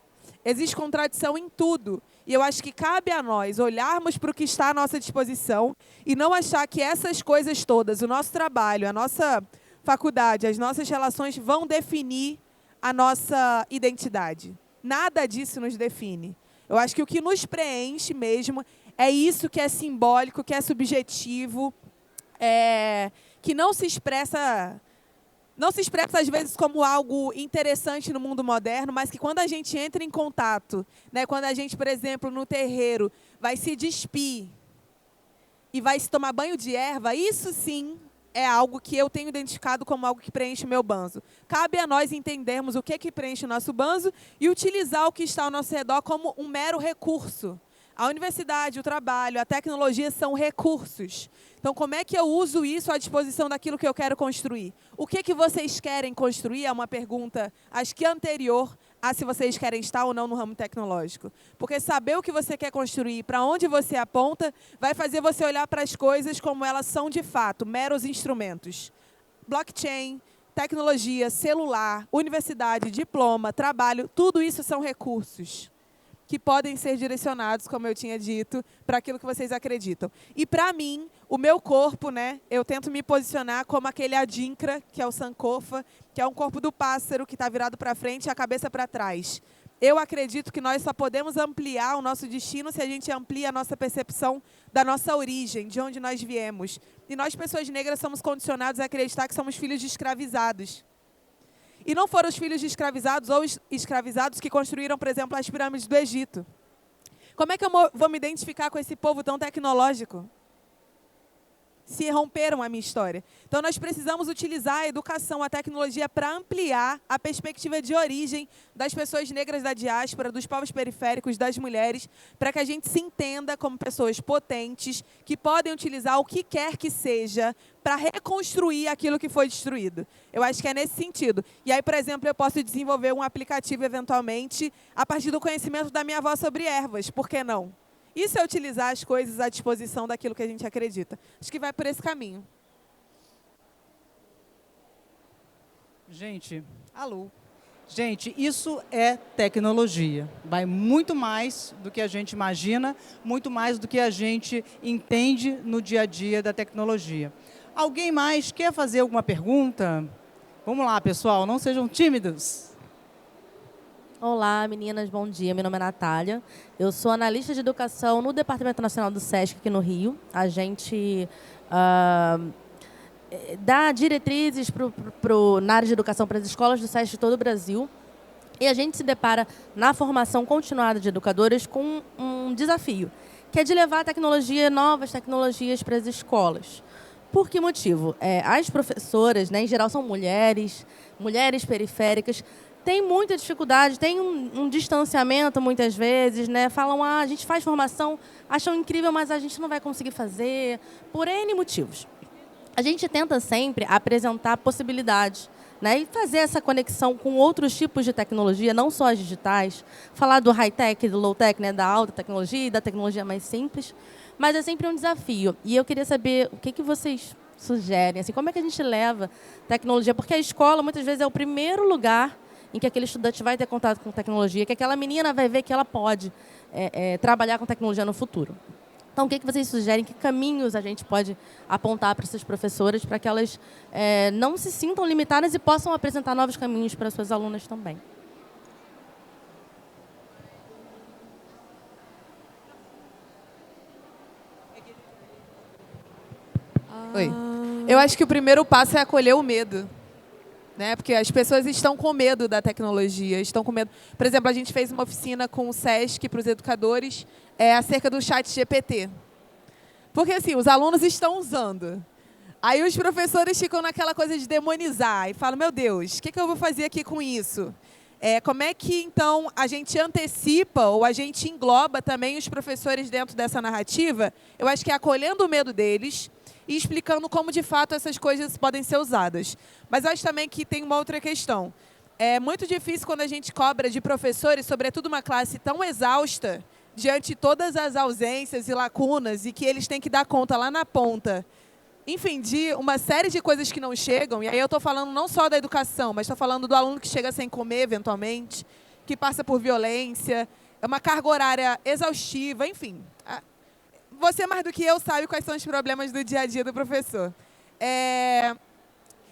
Existe contradição em tudo. E eu acho que cabe a nós olharmos para o que está à nossa disposição e não achar que essas coisas todas, o nosso trabalho, a nossa faculdade, as nossas relações vão definir a nossa identidade. Nada disso nos define. Eu acho que o que nos preenche mesmo é isso que é simbólico, que é subjetivo, que não se expressa às vezes como algo interessante no mundo moderno, mas que quando a gente entra em contato, né, quando a gente, por exemplo, no terreiro, vai se despir e vai se tomar banho de erva, isso sim é algo que eu tenho identificado como algo que preenche o meu banzo. Cabe a nós entendermos o que preenche o nosso banzo e utilizar o que está ao nosso redor como um mero recurso. A universidade, o trabalho, a tecnologia são recursos. Então, como é que eu uso isso à disposição daquilo que eu quero construir? O que vocês querem construir é uma pergunta, acho que anterior a se vocês querem estar ou não no ramo tecnológico. Porque saber o que você quer construir, para onde você aponta, vai fazer você olhar para as coisas como elas são de fato, meros instrumentos. Blockchain, tecnologia, celular, universidade, diploma, trabalho, tudo isso são recursos que podem ser direcionados, como eu tinha dito, para aquilo que vocês acreditam. E, para mim, o meu corpo, né, eu tento me posicionar como aquele adinkra, que é o sankofa, que é um corpo do pássaro que está virado para frente e a cabeça para trás. Eu acredito que nós só podemos ampliar o nosso destino se a gente amplia a nossa percepção da nossa origem, de onde nós viemos. E nós, pessoas negras, somos condicionados a acreditar que somos filhos de escravizados. E não foram os filhos de escravizados ou escravizados que construíram, por exemplo, as pirâmides do Egito. Como é que eu vou me identificar com esse povo tão tecnológico? Se romperam a minha história. Então, nós precisamos utilizar a educação, a tecnologia, para ampliar a perspectiva de origem das pessoas negras da diáspora, dos povos periféricos, das mulheres, para que a gente se entenda como pessoas potentes, que podem utilizar o que quer que seja para reconstruir aquilo que foi destruído. Eu acho que é nesse sentido. E aí, por exemplo, eu posso desenvolver um aplicativo, eventualmente, a partir do conhecimento da minha avó sobre ervas. Por que não? Isso é utilizar as coisas à disposição daquilo que a gente acredita. Acho que vai por esse caminho. Gente, alô. Gente, isso é tecnologia. Vai muito mais do que a gente imagina, muito mais do que a gente entende no dia a dia da tecnologia. Alguém mais quer fazer alguma pergunta? Vamos lá, pessoal, não sejam tímidos. Olá, meninas, bom dia. Meu nome é Natália. Eu sou analista de educação no Departamento Nacional do SESC aqui no Rio. A gente dá diretrizes na área de educação para as escolas do SESC de todo o Brasil. E a gente se depara na formação continuada de educadores com um desafio, que é de levar a tecnologia, novas tecnologias para as escolas. Por que motivo? As professoras, né, em geral, são mulheres periféricas, tem muita dificuldade, tem um distanciamento muitas vezes, né? Falam, a gente faz formação, acham incrível, mas a gente não vai conseguir fazer, por N motivos. A gente tenta sempre apresentar possibilidades, né? E fazer essa conexão com outros tipos de tecnologia, não só as digitais, falar do high-tech, do low-tech, né? Da alta tecnologia e da tecnologia mais simples, mas é sempre um desafio. E eu queria saber o que vocês sugerem, assim, como é que a gente leva tecnologia, porque a escola muitas vezes é o primeiro lugar em que aquele estudante vai ter contato com tecnologia, que aquela menina vai ver que ela pode trabalhar com tecnologia no futuro. Então, o que vocês sugerem? Que caminhos a gente pode apontar para essas professoras para que elas não se sintam limitadas e possam apresentar novos caminhos para suas alunas também? Oi. Eu acho que o primeiro passo é acolher o medo. Né? Porque as pessoas estão com medo da tecnologia, estão com medo. Por exemplo, a gente fez uma oficina com o SESC para os educadores acerca do ChatGPT. Porque assim, os alunos estão usando. Aí os professores ficam naquela coisa de demonizar e falam, meu Deus, o que eu vou fazer aqui com isso? Como é que, então, a gente antecipa ou a gente engloba também os professores dentro dessa narrativa? Eu acho que é acolhendo o medo deles e explicando como, de fato, essas coisas podem ser usadas. Mas acho também que tem uma outra questão. É muito difícil quando a gente cobra de professores, sobretudo uma classe tão exausta, diante de todas as ausências e lacunas, e que eles têm que dar conta lá na ponta, enfim, de uma série de coisas que não chegam. E aí eu estou falando não só da educação, mas estou falando do aluno que chega sem comer, eventualmente, que passa por violência, é uma carga horária exaustiva, enfim. Você, mais do que eu, sabe quais são os problemas do dia a dia do professor.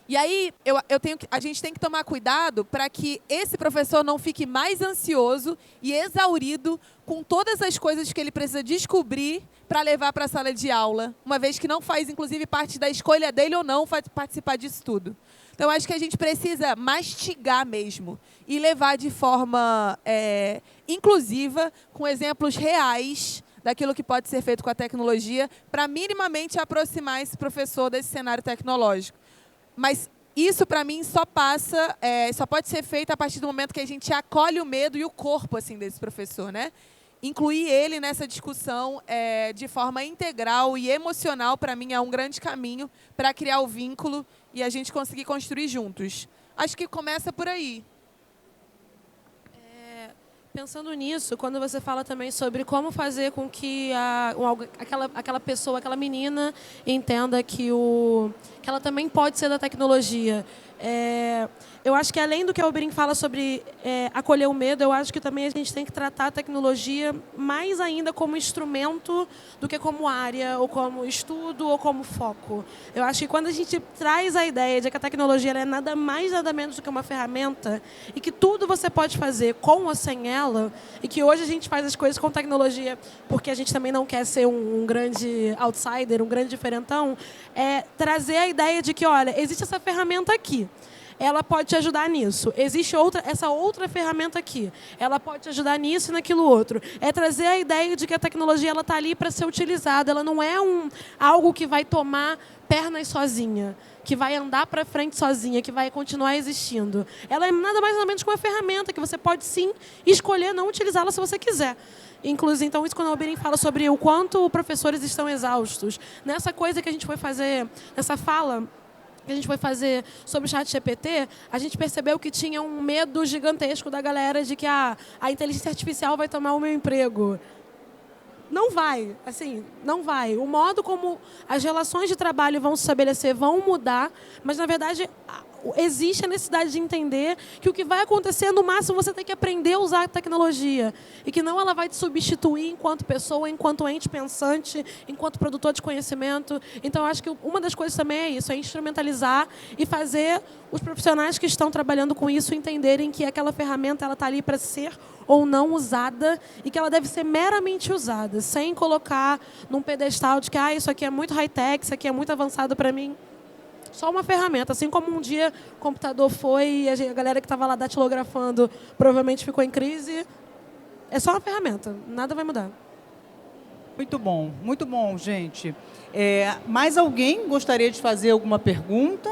E aí, a gente tem que tomar cuidado para que esse professor não fique mais ansioso e exaurido com todas as coisas que ele precisa descobrir para levar para a sala de aula, uma vez que não faz, inclusive, parte da escolha dele ou não participar disso tudo. Então, acho que a gente precisa mastigar mesmo e levar de forma inclusiva, com exemplos reais daquilo que pode ser feito com a tecnologia, para minimamente aproximar esse professor desse cenário tecnológico. Mas isso, para mim, só pode ser feito a partir do momento que a gente acolhe o medo e o corpo assim, desse professor, né? Incluir ele nessa discussão de forma integral e emocional, para mim, é um grande caminho para criar o vínculo e a gente conseguir construir juntos. Acho que começa por aí. Pensando nisso, quando você fala também sobre como fazer com que aquela pessoa, aquela menina, entenda que ela também pode ser da tecnologia. Eu acho que, além do que a Oberin fala sobre acolher o medo, eu acho que também a gente tem que tratar a tecnologia mais ainda como instrumento do que como área, ou como estudo, ou como foco. Eu acho que quando a gente traz a ideia de que a tecnologia ela é nada mais, nada menos do que uma ferramenta, e que tudo você pode fazer com ou sem ela, e que hoje a gente faz as coisas com tecnologia porque a gente também não quer ser um grande outsider, um grande diferentão, trazer a ideia de que, olha, existe essa ferramenta aqui. ela pode te ajudar nisso. Existe essa outra ferramenta aqui. Ela pode te ajudar nisso e naquilo outro. É trazer a ideia de que a tecnologia está ali para ser utilizada. Ela não é algo que vai tomar pernas sozinha, que vai andar para frente sozinha, que vai continuar existindo. Ela é nada mais ou menos que uma ferramenta que você pode, sim, escolher não utilizá-la se você quiser. Inclusive, então, isso quando a Albirin fala sobre o quanto professores estão exaustos. Nessa coisa que a gente foi fazer, nessa fala que a gente foi fazer sobre o ChatGPT, a gente percebeu que tinha um medo gigantesco da galera de que a inteligência artificial vai tomar o meu emprego. Não vai, assim, não vai. O modo como as relações de trabalho vão se estabelecer vão mudar, mas, na verdade, existe a necessidade de entender que o que vai acontecer, no máximo, você tem que aprender a usar a tecnologia. E que não ela vai te substituir enquanto pessoa, enquanto ente pensante, enquanto produtor de conhecimento. Então, eu acho que uma das coisas também é isso, é instrumentalizar e fazer os profissionais que estão trabalhando com isso entenderem que aquela ferramenta está ali para ser ou não usada e que ela deve ser meramente usada, sem colocar num pedestal de que isso aqui é muito high-tech, isso aqui é muito avançado para mim. Só uma ferramenta. Assim como um dia o computador foi e a galera que estava lá datilografando provavelmente ficou em crise, é só uma ferramenta. Nada vai mudar. Muito bom, gente. Mais alguém gostaria de fazer alguma pergunta?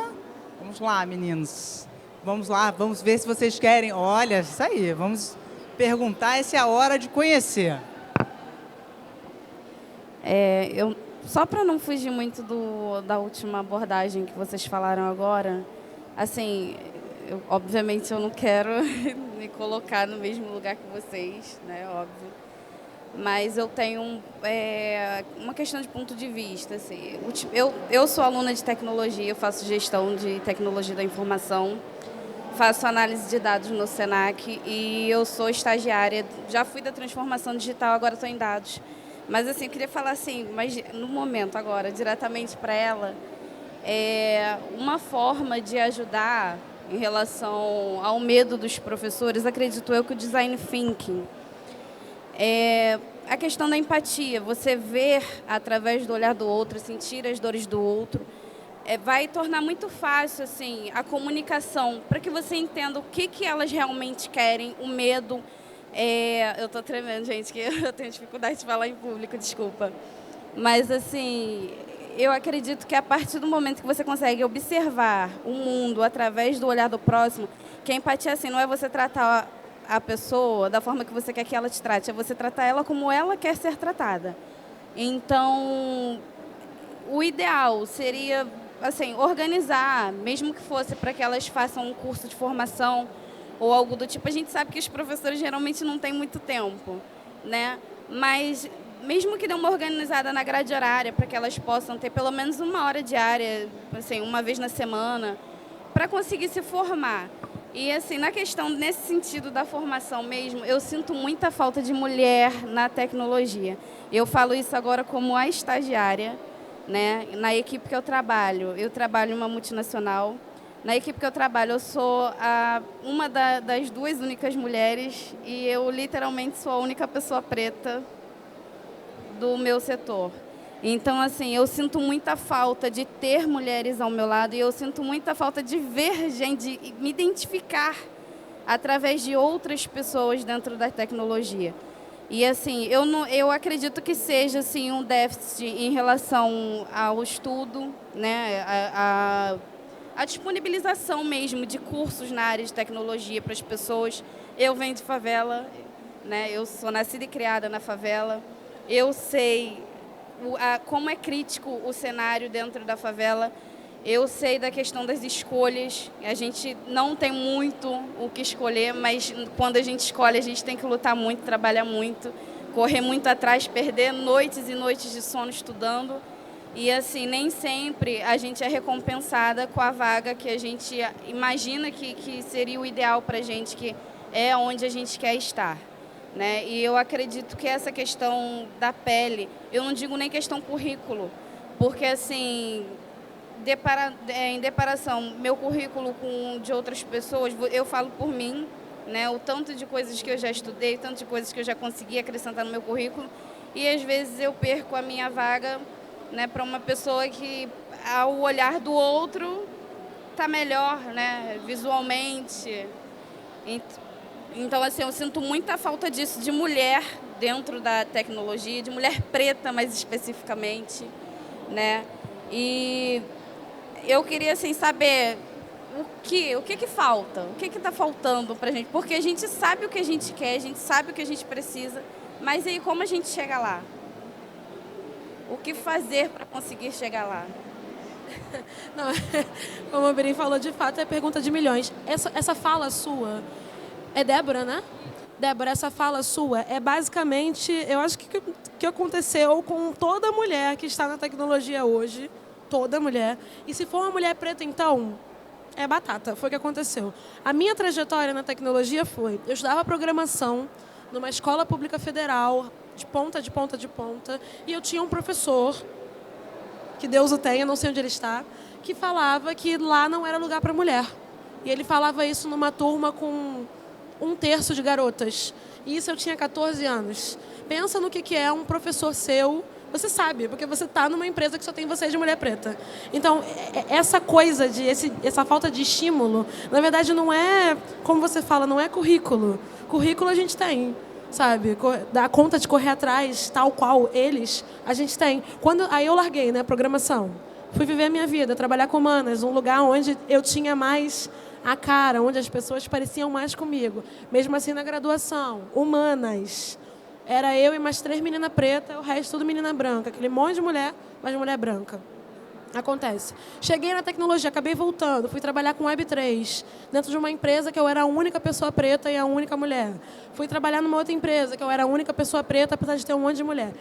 Vamos lá, meninos. Vamos lá, vamos ver se vocês querem. Olha, isso aí, vamos perguntar. Essa é a hora de conhecer. Só para não fugir muito da última abordagem que vocês falaram agora, assim, obviamente eu não quero me colocar no mesmo lugar que vocês, né, óbvio. Mas eu tenho uma questão de ponto de vista. Assim. Eu sou aluna de tecnologia, eu faço gestão de tecnologia da informação, faço análise de dados no Senac e eu sou estagiária, já fui da transformação digital, agora estou em dados. Mas, assim, eu queria falar assim, mas no momento agora, diretamente para ela, uma forma de ajudar em relação ao medo dos professores, acredito eu que o design thinking. A questão da empatia, você ver através do olhar do outro, sentir as dores do outro, vai tornar muito fácil assim, a comunicação, para que você entenda o que elas realmente querem, o medo. Eu estou tremendo, gente, que eu tenho dificuldade de falar em público, desculpa. Mas, assim, eu acredito que a partir do momento que você consegue observar o mundo através do olhar do próximo, que a empatia, assim, não é você tratar a pessoa da forma que você quer que ela te trate, é você tratar ela como ela quer ser tratada. Então, o ideal seria, assim, organizar, mesmo que fosse para que elas façam um curso de formação ou algo do tipo. A gente sabe que os professores geralmente não têm muito tempo, né? Mas mesmo que dê uma organizada na grade horária para que elas possam ter pelo menos 1 hora diária, assim, uma vez na semana, para conseguir se formar. E, assim, na questão, nesse sentido da formação mesmo, eu sinto muita falta de mulher na tecnologia. Eu falo isso agora como a estagiária, né? Na equipe que eu trabalho em uma multinacional. Na equipe que eu trabalho, eu sou uma das 2 únicas mulheres e eu literalmente sou a única pessoa preta do meu setor. Então, assim, eu sinto muita falta de ter mulheres ao meu lado e eu sinto muita falta de ver gente, de me identificar através de outras pessoas dentro da tecnologia. E, assim, eu acredito que seja assim, um déficit em relação ao estudo, né, a disponibilização mesmo de cursos na área de tecnologia para as pessoas. Eu venho de favela, né? Eu sou nascida e criada na favela. Eu sei como é crítico o cenário dentro da favela. Eu sei da questão das escolhas. A gente não tem muito o que escolher, mas quando a gente escolhe, a gente tem que lutar muito, trabalhar muito, correr muito atrás, perder noites e noites de sono estudando. E, assim, nem sempre a gente é recompensada com a vaga que a gente imagina que seria o ideal para a gente, que é onde a gente quer estar, né? E eu acredito que essa questão da pele, eu não digo nem questão currículo, porque, assim, em deparação, meu currículo com o de outras pessoas, eu falo por mim, né? O tanto de coisas que eu já estudei, tanto de coisas que eu já consegui acrescentar no meu currículo, e às vezes eu perco a minha vaga, né, para uma pessoa que, ao olhar do outro, tá melhor, né, visualmente. Então, assim, eu sinto muita falta disso, de mulher dentro da tecnologia, de mulher preta, mais especificamente, né? E eu queria, assim, saber o que falta, o que está faltando para a gente, porque a gente sabe o que a gente quer, a gente sabe o que a gente precisa, mas aí como a gente chega lá? O que fazer para conseguir chegar lá? Não, como a Beri falou, de fato, é pergunta de milhões. Essa fala sua é Débora, né? Débora, essa fala sua é basicamente, eu acho que aconteceu com toda mulher que está na tecnologia hoje, toda mulher. E se for uma mulher preta, então, é batata, foi o que aconteceu. A minha trajetória na tecnologia foi, eu estudava programação numa escola pública federal, de ponta, de ponta, de ponta, e eu tinha um professor, que Deus o tenha, não sei onde ele está, que falava que lá não era lugar para mulher. E ele falava isso numa turma com 1/3 de garotas. E isso eu tinha 14 anos. Pensa no que é um professor seu, você sabe, porque você está numa empresa que só tem você de mulher preta. Então, essa coisa, essa falta de estímulo, na verdade não é, como você fala, não é currículo. Currículo a gente tem, sabe? Dar conta de correr atrás, tal qual eles, a gente tem. Aí eu larguei, né, programação. Fui viver a minha vida, trabalhar com humanas, um lugar onde eu tinha mais a cara, onde as pessoas pareciam mais comigo. Mesmo assim, na graduação, humanas. Era eu e mais 3 meninas pretas, o resto tudo menina branca. Aquele monte de mulher, mas mulher branca. Acontece. Cheguei na tecnologia, acabei voltando, fui trabalhar com Web3, dentro de uma empresa que eu era a única pessoa preta e a única mulher. Fui trabalhar numa outra empresa que eu era a única pessoa preta, apesar de ter um monte de mulher.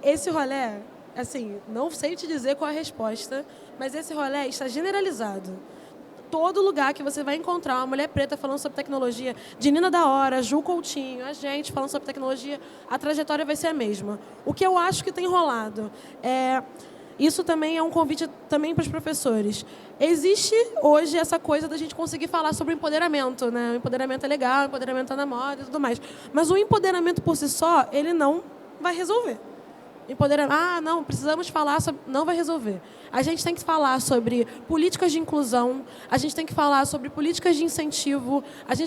Esse rolê, assim, não sei te dizer qual é a resposta, mas esse rolê está generalizado. Todo lugar que você vai encontrar uma mulher preta falando sobre tecnologia, de Nina da Hora, Ju Coutinho, a gente falando sobre tecnologia, a trajetória vai ser a mesma. O que eu acho que tem rolado isso também é um convite também para os professores. Existe hoje essa coisa da gente conseguir falar sobre o empoderamento, né? O empoderamento é legal, o empoderamento está na moda e tudo mais. Mas o empoderamento por si só, ele não vai resolver. Não, precisamos falar sobre... Não vai resolver. A gente tem que falar sobre políticas de inclusão, a gente tem que falar sobre políticas de incentivo.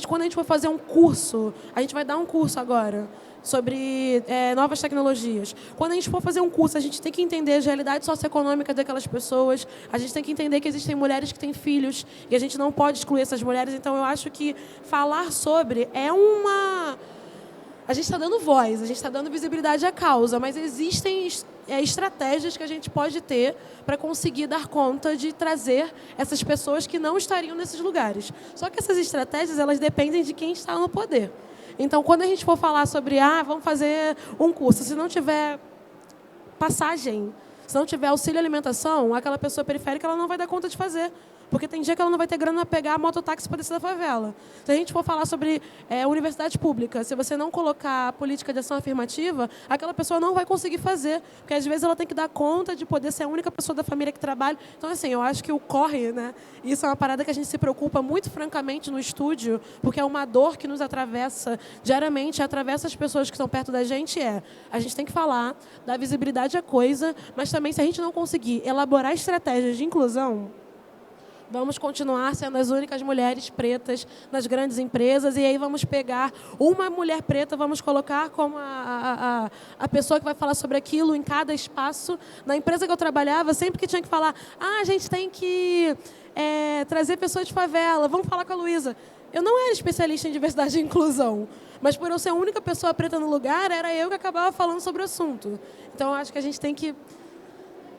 Quando a gente for fazer um curso, a gente vai dar um curso agora sobre novas tecnologias. Quando a gente for fazer um curso, a gente tem que entender as realidades socioeconômicas daquelas pessoas, a gente tem que entender que existem mulheres que têm filhos e a gente não pode excluir essas mulheres. Então, eu acho que falar sobre a gente está dando voz, a gente está dando visibilidade à causa, mas existem estratégias que a gente pode ter para conseguir dar conta de trazer essas pessoas que não estariam nesses lugares. Só que essas estratégias, elas dependem de quem está no poder. Então, quando a gente for falar sobre, vamos fazer um curso, se não tiver passagem, se não tiver auxílio alimentação, aquela pessoa periférica ela não vai dar conta de fazer. Porque tem dia que ela não vai ter grana para pegar a mototáxi para descer da favela. Se a gente for falar sobre universidade pública, se você não colocar a política de ação afirmativa, aquela pessoa não vai conseguir fazer. Porque, às vezes, ela tem que dar conta de poder ser a única pessoa da família que trabalha. Então, assim, eu acho que o corre, né? Isso é uma parada que a gente se preocupa muito francamente no estúdio, porque é uma dor que nos atravessa diariamente, atravessa as pessoas que estão perto da gente. A gente tem que falar, dar visibilidade à coisa, mas também, se a gente não conseguir elaborar estratégias de inclusão, vamos continuar sendo as únicas mulheres pretas nas grandes empresas e aí vamos pegar uma mulher preta, vamos colocar como a pessoa que vai falar sobre aquilo em cada espaço. Na empresa que eu trabalhava, sempre que tinha que falar, a gente tem que trazer pessoas de favela, vamos falar com a Luísa. Eu não era especialista em diversidade e inclusão, mas por eu ser a única pessoa preta no lugar, era eu que acabava falando sobre o assunto. Então, eu acho que a gente tem que...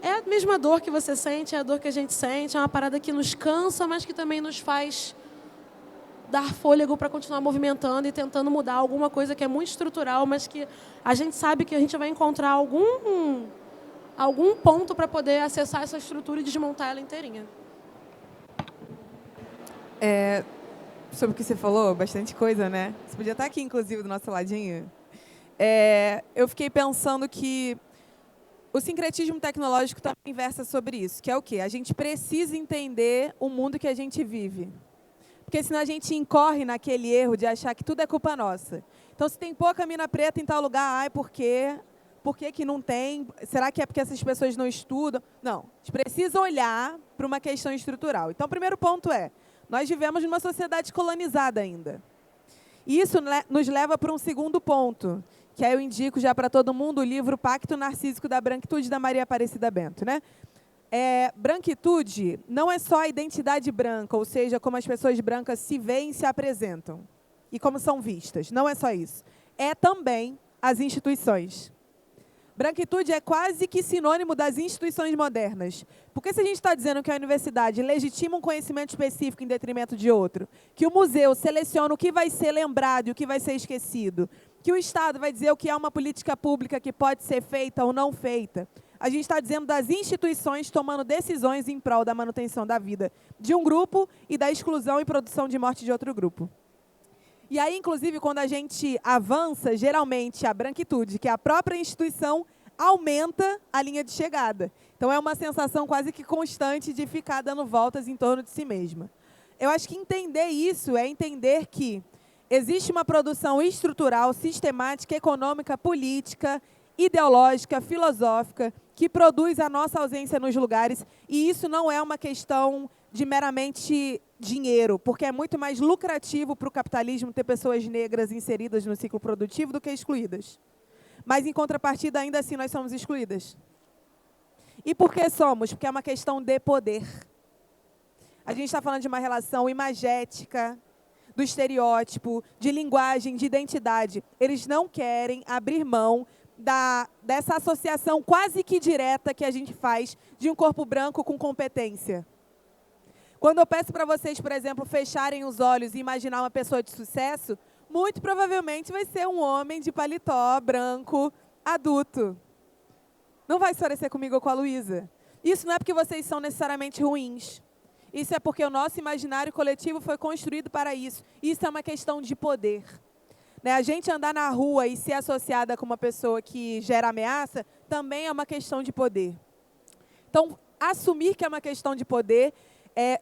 É a mesma dor que você sente, é a dor que a gente sente, é uma parada que nos cansa, mas que também nos faz dar fôlego para continuar movimentando e tentando mudar alguma coisa que é muito estrutural, mas que a gente sabe que a gente vai encontrar algum ponto para poder acessar essa estrutura e desmontar ela inteirinha. Sobre o que você falou, bastante coisa, né? Você podia estar aqui, inclusive, do nosso ladinho. Eu fiquei pensando que o sincretismo tecnológico também versa sobre isso, que é o quê? A gente precisa entender o mundo que a gente vive. Porque senão a gente incorre naquele erro de achar que tudo é culpa nossa. Então, se tem pouca mina preta em tal lugar, é porque por que que não tem? Será que é porque essas pessoas não estudam? Não, a gente precisa olhar para uma questão estrutural. Então, o primeiro ponto é, nós vivemos numa sociedade colonizada ainda. E isso nos leva para um segundo ponto, que aí eu indico já para todo mundo o livro Pacto Narcísico da Branquitude, da Maria Aparecida Bento, né? Branquitude não é só a identidade branca, ou seja, como as pessoas brancas se veem e se apresentam, e como são vistas. Não é só isso. É também as instituições. Branquitude é quase que sinônimo das instituições modernas. Porque se a gente está dizendo que a universidade legitima um conhecimento específico em detrimento de outro, que o museu seleciona o que vai ser lembrado e o que vai ser esquecido, que o Estado vai dizer o que é uma política pública que pode ser feita ou não feita, a gente está dizendo das instituições tomando decisões em prol da manutenção da vida de um grupo e da exclusão e produção de morte de outro grupo. E aí, inclusive, quando a gente avança, geralmente a branquitude, que é a própria instituição, aumenta a linha de chegada. Então, é uma sensação quase que constante de ficar dando voltas em torno de si mesma. Eu acho que entender isso é entender que existe uma produção estrutural, sistemática, econômica, política, ideológica, filosófica, que produz a nossa ausência nos lugares, e isso não é uma questão de meramente dinheiro, porque é muito mais lucrativo para o capitalismo ter pessoas negras inseridas no ciclo produtivo do que excluídas. Mas, em contrapartida, ainda assim, nós somos excluídas. E por que somos? Porque é uma questão de poder. A gente está falando de uma relação imagética, do estereótipo, de linguagem, de identidade. Eles não querem abrir mão dessa associação quase que direta que a gente faz de um corpo branco com competência. Quando eu peço para vocês, por exemplo, fecharem os olhos e imaginar uma pessoa de sucesso, muito provavelmente vai ser um homem de paletó, branco, adulto. Não vai se parecer comigo ou com a Luísa. Isso não é porque vocês são necessariamente ruins. Isso é porque o nosso imaginário coletivo foi construído para isso. Isso é uma questão de poder. A gente andar na rua e ser associada com uma pessoa que gera ameaça também é uma questão de poder. Então, assumir que é uma questão de poder,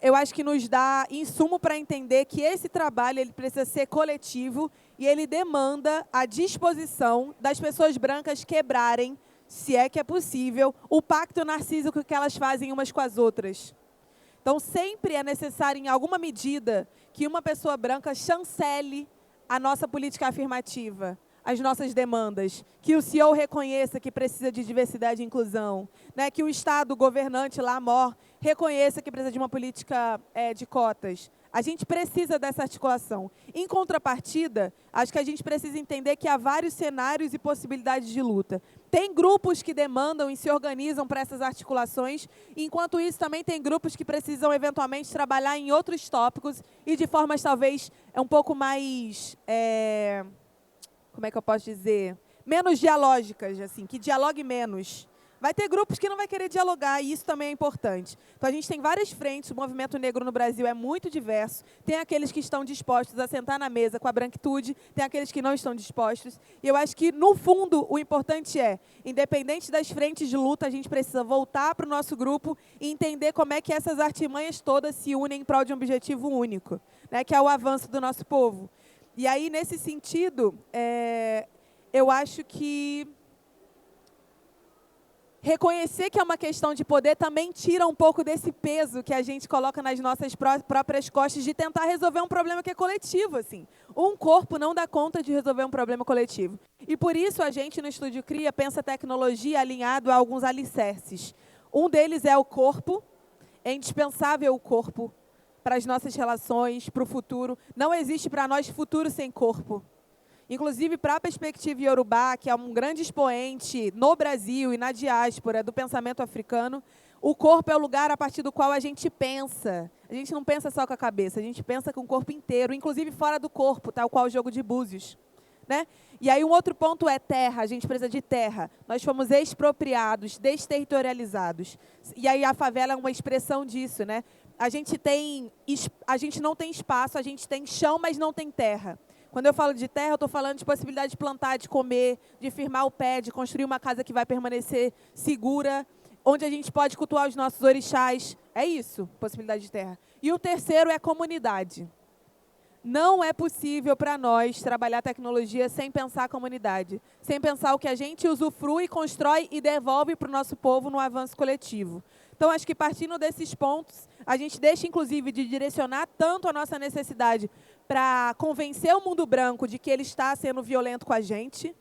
eu acho que nos dá insumo para entender que esse trabalho ele precisa ser coletivo e ele demanda a disposição das pessoas brancas quebrarem, se é que é possível, o pacto narcísico que elas fazem umas com as outras. Então, sempre é necessário, em alguma medida, que uma pessoa branca chancele a nossa política afirmativa, as nossas demandas, que o CEO reconheça que precisa de diversidade e inclusão, que o Estado governante lá, MOR, reconheça que precisa de uma política de cotas. A gente precisa dessa articulação. Em contrapartida, acho que a gente precisa entender que há vários cenários e possibilidades de luta. Tem grupos que demandam e se organizam para essas articulações, enquanto isso também tem grupos que precisam eventualmente trabalhar em outros tópicos e de formas talvez um pouco mais, como é que eu posso dizer, menos dialógicas, assim, que dialogue menos. Vai ter grupos que não vai querer dialogar, e isso também é importante. Então, a gente tem várias frentes, o movimento negro no Brasil é muito diverso. Tem aqueles que estão dispostos a sentar na mesa com a branquitude, tem aqueles que não estão dispostos. E eu acho que, no fundo, o importante é, independente das frentes de luta, a gente precisa voltar para o nosso grupo e entender como é que essas artimanhas todas se unem em prol de um objetivo único, que é o avanço do nosso povo. E aí, nesse sentido, eu acho que reconhecer que é uma questão de poder também tira um pouco desse peso que a gente coloca nas nossas próprias costas de tentar resolver um problema que é coletivo. Assim. Um corpo não dá conta de resolver um problema coletivo. E por isso a gente, no Estúdio Cria, pensa tecnologia alinhado a alguns alicerces. Um deles é o corpo. É indispensável o corpo para as nossas relações, para o futuro. Não existe para nós futuro sem corpo. Inclusive, para a perspectiva iorubá, que é um grande expoente no Brasil e na diáspora do pensamento africano, o corpo é o lugar a partir do qual a gente pensa. A gente não pensa só com a cabeça, a gente pensa com o corpo inteiro, inclusive fora do corpo, tal qual o jogo de búzios. E aí um outro ponto é terra, a gente precisa de terra. Nós fomos expropriados, desterritorializados. E aí a favela é uma expressão disso. A gente não tem espaço, a gente tem chão, mas não tem terra. Quando eu falo de terra, eu estou falando de possibilidade de plantar, de comer, de firmar o pé, de construir uma casa que vai permanecer segura, onde a gente pode cultuar os nossos orixás. É isso, possibilidade de terra. E o terceiro é comunidade. Não é possível para nós trabalhar tecnologia sem pensar a comunidade, sem pensar o que a gente usufrui, constrói e devolve para o nosso povo no avanço coletivo. Então, acho que partindo desses pontos, a gente deixa, inclusive, de direcionar tanto a nossa necessidade para convencer o mundo branco de que ele está sendo violento com a gente,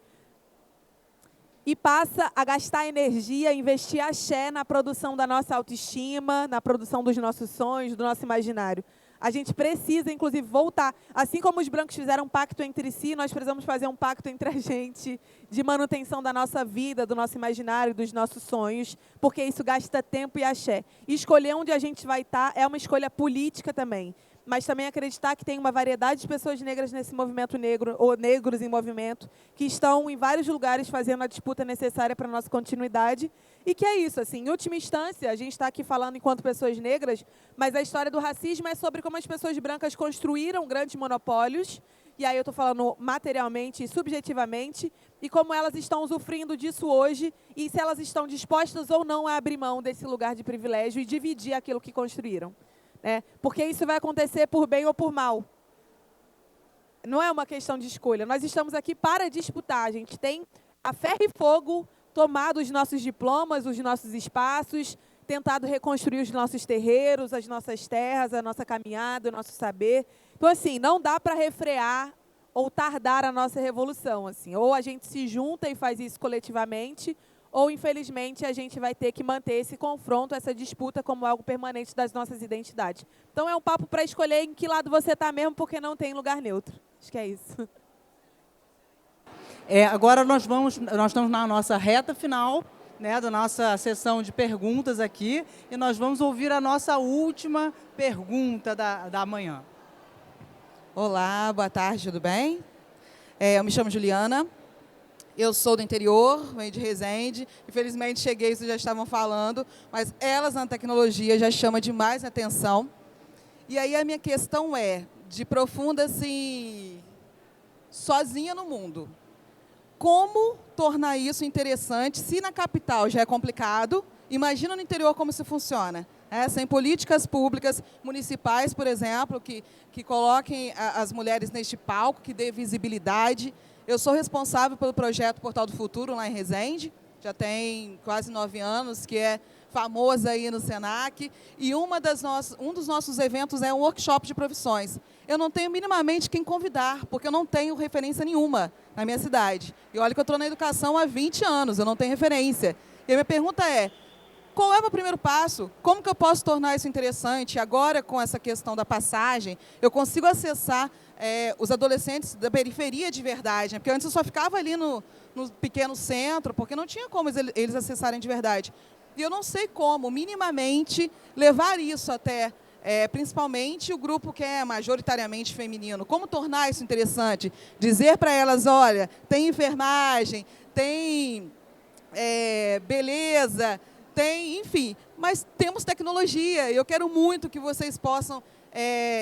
e passa a gastar energia, investir axé na produção da nossa autoestima, na produção dos nossos sonhos, do nosso imaginário. A gente precisa, inclusive, voltar. Assim como os brancos fizeram um pacto entre si, nós precisamos fazer um pacto entre a gente de manutenção da nossa vida, do nosso imaginário, dos nossos sonhos, porque isso gasta tempo e axé. E escolher onde a gente vai estar é uma escolha política também, mas também acreditar que tem uma variedade de pessoas negras nesse movimento negro, ou negros em movimento, que estão em vários lugares fazendo a disputa necessária para a nossa continuidade. E que é isso, assim, em última instância, a gente está aqui falando enquanto pessoas negras, mas a história do racismo é sobre como as pessoas brancas construíram grandes monopólios, e aí eu estou falando materialmente e subjetivamente, e como elas estão usufruindo disso hoje, e se elas estão dispostas ou não a abrir mão desse lugar de privilégio e dividir aquilo que construíram. Porque isso vai acontecer por bem ou por mal. Não é uma questão de escolha. Nós estamos aqui para disputar. A gente tem a ferro e fogo tomado os nossos diplomas, os nossos espaços, tentado reconstruir os nossos terreiros, as nossas terras, a nossa caminhada, o nosso saber. Então, assim, não dá para refrear ou tardar a nossa revolução. Assim. Ou a gente se junta e faz isso coletivamente, ou, infelizmente, a gente vai ter que manter esse confronto, essa disputa como algo permanente das nossas identidades. Então, é um papo para escolher em que lado você está mesmo, porque não tem lugar neutro. Acho que é isso. Agora nós estamos na nossa reta final, né, da nossa sessão de perguntas aqui, e nós vamos ouvir a nossa última pergunta da manhã. Olá, boa tarde, tudo bem? Eu me chamo Juliana. Eu sou do interior, venho de Resende. Infelizmente, cheguei, vocês já estavam falando, mas elas na tecnologia já chamam demais a atenção. E aí a minha questão é, de profunda, assim, sozinha no mundo. Como tornar isso interessante? Se na capital já é complicado, imagina no interior como isso funciona. Sem políticas públicas municipais, por exemplo, que coloquem as mulheres neste palco, que dê visibilidade. Eu sou responsável pelo projeto Portal do Futuro, lá em Resende, já tem quase 9 anos, que é famoso aí no Senac, e um dos nossos eventos é um workshop de profissões. Eu não tenho minimamente quem convidar, porque eu não tenho referência nenhuma na minha cidade. E olha que eu estou na educação há 20 anos, eu não tenho referência. E a minha pergunta é, qual é o meu primeiro passo? Como que eu posso tornar isso interessante? Agora, com essa questão da passagem, eu consigo acessar os adolescentes da periferia de verdade, né? Porque antes eu só ficava ali no pequeno centro, porque não tinha como eles acessarem de verdade. E eu não sei como, minimamente, levar isso até, principalmente, o grupo que é majoritariamente feminino. Como tornar isso interessante? Dizer para elas, olha, tem enfermagem, tem beleza, tem, enfim, mas temos tecnologia. E eu quero muito que vocês possam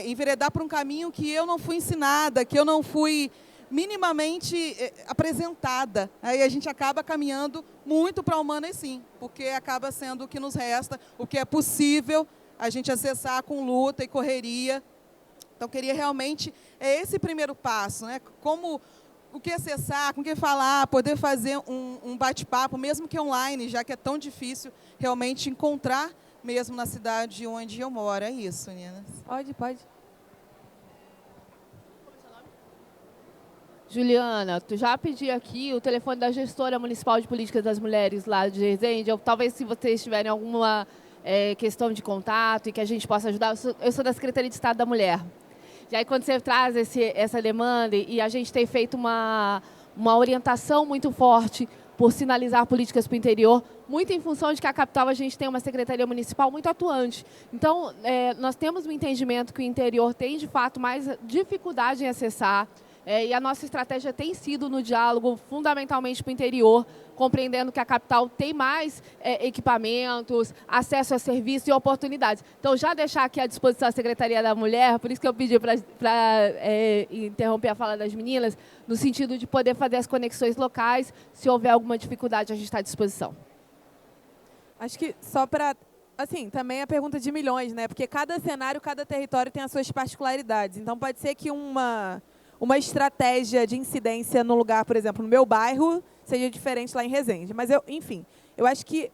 enveredar por um caminho que eu não fui ensinada, que eu não fui minimamente apresentada. Aí a gente acaba caminhando muito para a humana, sim, porque acaba sendo o que nos resta, o que é possível a gente acessar com luta e correria. Então, queria realmente esse primeiro passo, né? Como o que acessar, com o que falar, poder fazer um bate-papo, mesmo que online, já que é tão difícil realmente encontrar mesmo na cidade onde eu moro. É isso, meninas. Pode. Juliana, tu já pedi aqui o telefone da gestora municipal de políticas das mulheres lá de Resende. Talvez, se vocês tiverem alguma questão de contato e que a gente possa ajudar. Eu sou da Secretaria de Estado da Mulher. E aí, quando você traz essa demanda, e a gente tem feito uma orientação muito forte por sinalizar políticas para o interior, muito em função de que a capital a gente tem uma secretaria municipal muito atuante. Então, nós temos um entendimento que o interior tem, de fato, mais dificuldade em acessar, e a nossa estratégia tem sido no diálogo fundamentalmente para o interior, compreendendo que a capital tem mais equipamentos, acesso a serviços e oportunidades. Então, já deixar aqui à disposição a Secretaria da Mulher, por isso que eu pedi para interromper a fala das meninas, no sentido de poder fazer as conexões locais. Se houver alguma dificuldade, a gente está à disposição. Acho que só para assim, também a pergunta de milhões, né? Porque cada cenário, cada território tem as suas particularidades. Então, pode ser que uma estratégia de incidência no lugar, por exemplo, no meu bairro, seja diferente lá em Resende. Mas, enfim, eu acho que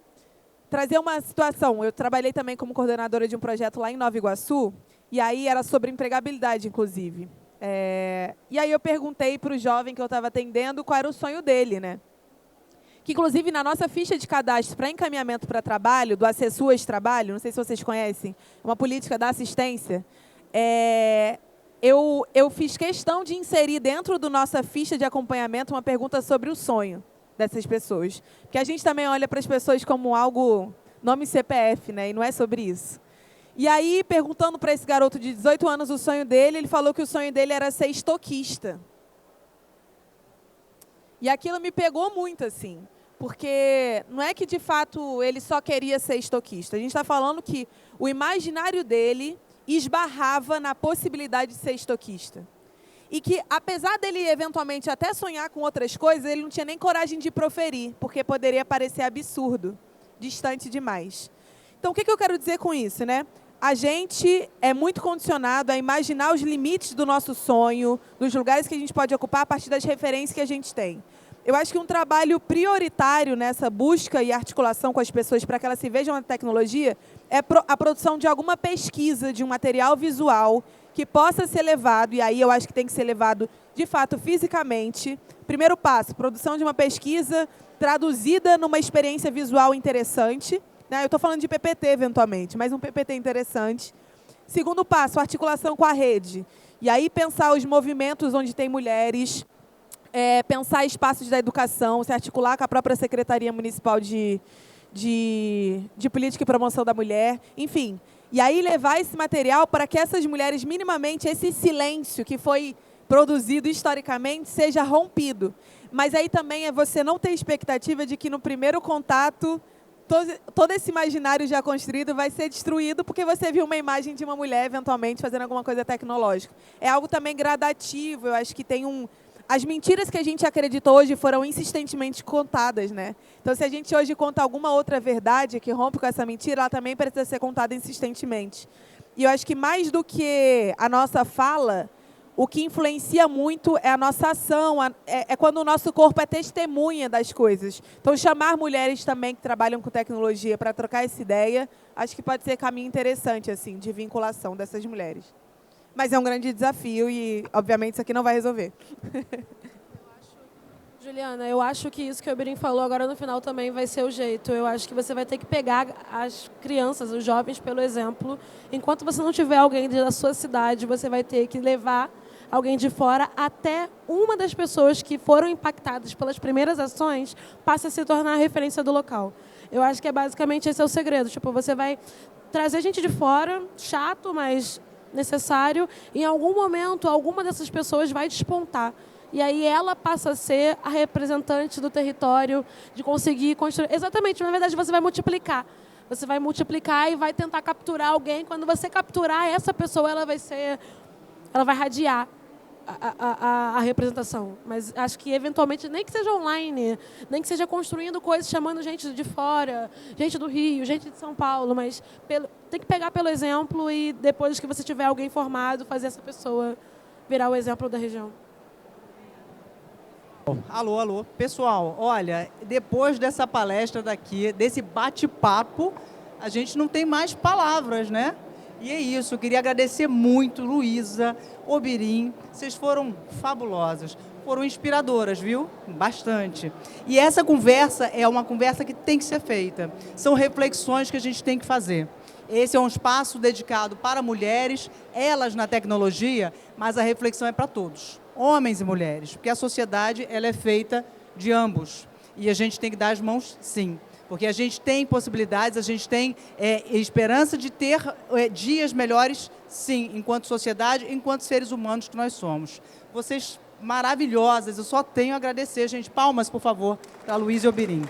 trazer uma situação... Eu trabalhei também como coordenadora de um projeto lá em Nova Iguaçu, e aí era sobre empregabilidade, inclusive. E aí eu perguntei para o jovem que eu estava atendendo qual era o sonho dele, né? Que, inclusive, na nossa ficha de cadastro para encaminhamento para trabalho, do Acessuas Trabalho, não sei se vocês conhecem, uma política da assistência, eu fiz questão de inserir dentro da nossa ficha de acompanhamento uma pergunta sobre o sonho dessas pessoas. Porque a gente também olha para as pessoas como algo, nome CPF, né? E não é sobre isso. E aí, perguntando para esse garoto de 18 anos o sonho dele, ele falou que o sonho dele era ser estoquista. E aquilo me pegou muito, assim, porque não é que, de fato, ele só queria ser estoquista. A gente está falando que o imaginário dele esbarrava na possibilidade de ser estoquista. E que, apesar dele, eventualmente, até sonhar com outras coisas, ele não tinha nem coragem de proferir, porque poderia parecer absurdo, distante demais. Então, o que eu quero dizer com isso, né? A gente é muito condicionado a imaginar os limites do nosso sonho, dos lugares que a gente pode ocupar a partir das referências que a gente tem. Eu acho que um trabalho prioritário nessa busca e articulação com as pessoas para que elas se vejam na tecnologia é a produção de alguma pesquisa, de um material visual que possa ser levado, e aí eu acho que tem que ser levado, de fato, fisicamente. Primeiro passo, produção de uma pesquisa traduzida numa experiência visual interessante. Eu estou falando de PPT, eventualmente, mas um PPT interessante. Segundo passo, articulação com a rede. E aí pensar os movimentos onde tem mulheres, pensar espaços da educação, se articular com a própria Secretaria Municipal de Política e Promoção da Mulher, enfim. E aí levar esse material para que essas mulheres, minimamente, esse silêncio que foi produzido historicamente, seja rompido. Mas aí também é você não ter expectativa de que no primeiro contato todo esse imaginário já construído vai ser destruído porque você viu uma imagem de uma mulher, eventualmente, fazendo alguma coisa tecnológica. É algo também gradativo, eu acho que tem As mentiras que a gente acreditou hoje foram insistentemente contadas, né? Então, se a gente hoje conta alguma outra verdade que rompe com essa mentira, ela também precisa ser contada insistentemente. E eu acho que mais do que a nossa fala, o que influencia muito é a nossa ação, é quando o nosso corpo é testemunha das coisas. Então, chamar mulheres também que trabalham com tecnologia para trocar essa ideia, acho que pode ser caminho interessante, assim, de vinculação dessas mulheres. Mas é um grande desafio e, obviamente, isso aqui não vai resolver. Juliana, eu acho que isso que o Birim falou agora no final também vai ser o jeito. Eu acho que você vai ter que pegar as crianças, os jovens, pelo exemplo. Enquanto você não tiver alguém da sua cidade, você vai ter que levar alguém de fora até uma das pessoas que foram impactadas pelas primeiras ações passe a se tornar a referência do local. Eu acho que basicamente esse é o segredo. Tipo, você vai trazer gente de fora, chato, mas necessário. Em algum momento, alguma dessas pessoas vai despontar. E aí ela passa a ser a representante do território, de conseguir construir. Exatamente, na verdade você vai multiplicar. Você vai multiplicar e vai tentar capturar alguém. Quando você capturar essa pessoa, ela vai radiar a representação. Mas acho que, eventualmente, nem que seja online, nem que seja construindo coisas, chamando gente de fora, gente do Rio, gente de São Paulo, mas tem que pegar pelo exemplo e, depois que você tiver alguém formado, fazer essa pessoa virar o exemplo da região. Alô, alô. Pessoal, olha, depois dessa palestra daqui, desse bate-papo, a gente não tem mais palavras, né? E é isso, eu queria agradecer muito, Luísa, Obirim, vocês foram fabulosas, foram inspiradoras, viu? Bastante. E essa conversa é uma conversa que tem que ser feita, são reflexões que a gente tem que fazer. Esse é um espaço dedicado para mulheres, elas na tecnologia, mas a reflexão é para todos, homens e mulheres, porque a sociedade ela é feita de ambos, e a gente tem que dar as mãos, sim. Porque a gente tem possibilidades, a gente tem esperança de ter dias melhores, sim, enquanto sociedade, enquanto seres humanos que nós somos. Vocês maravilhosas, eu só tenho a agradecer, gente. Palmas, por favor, para Luísa e Obirim.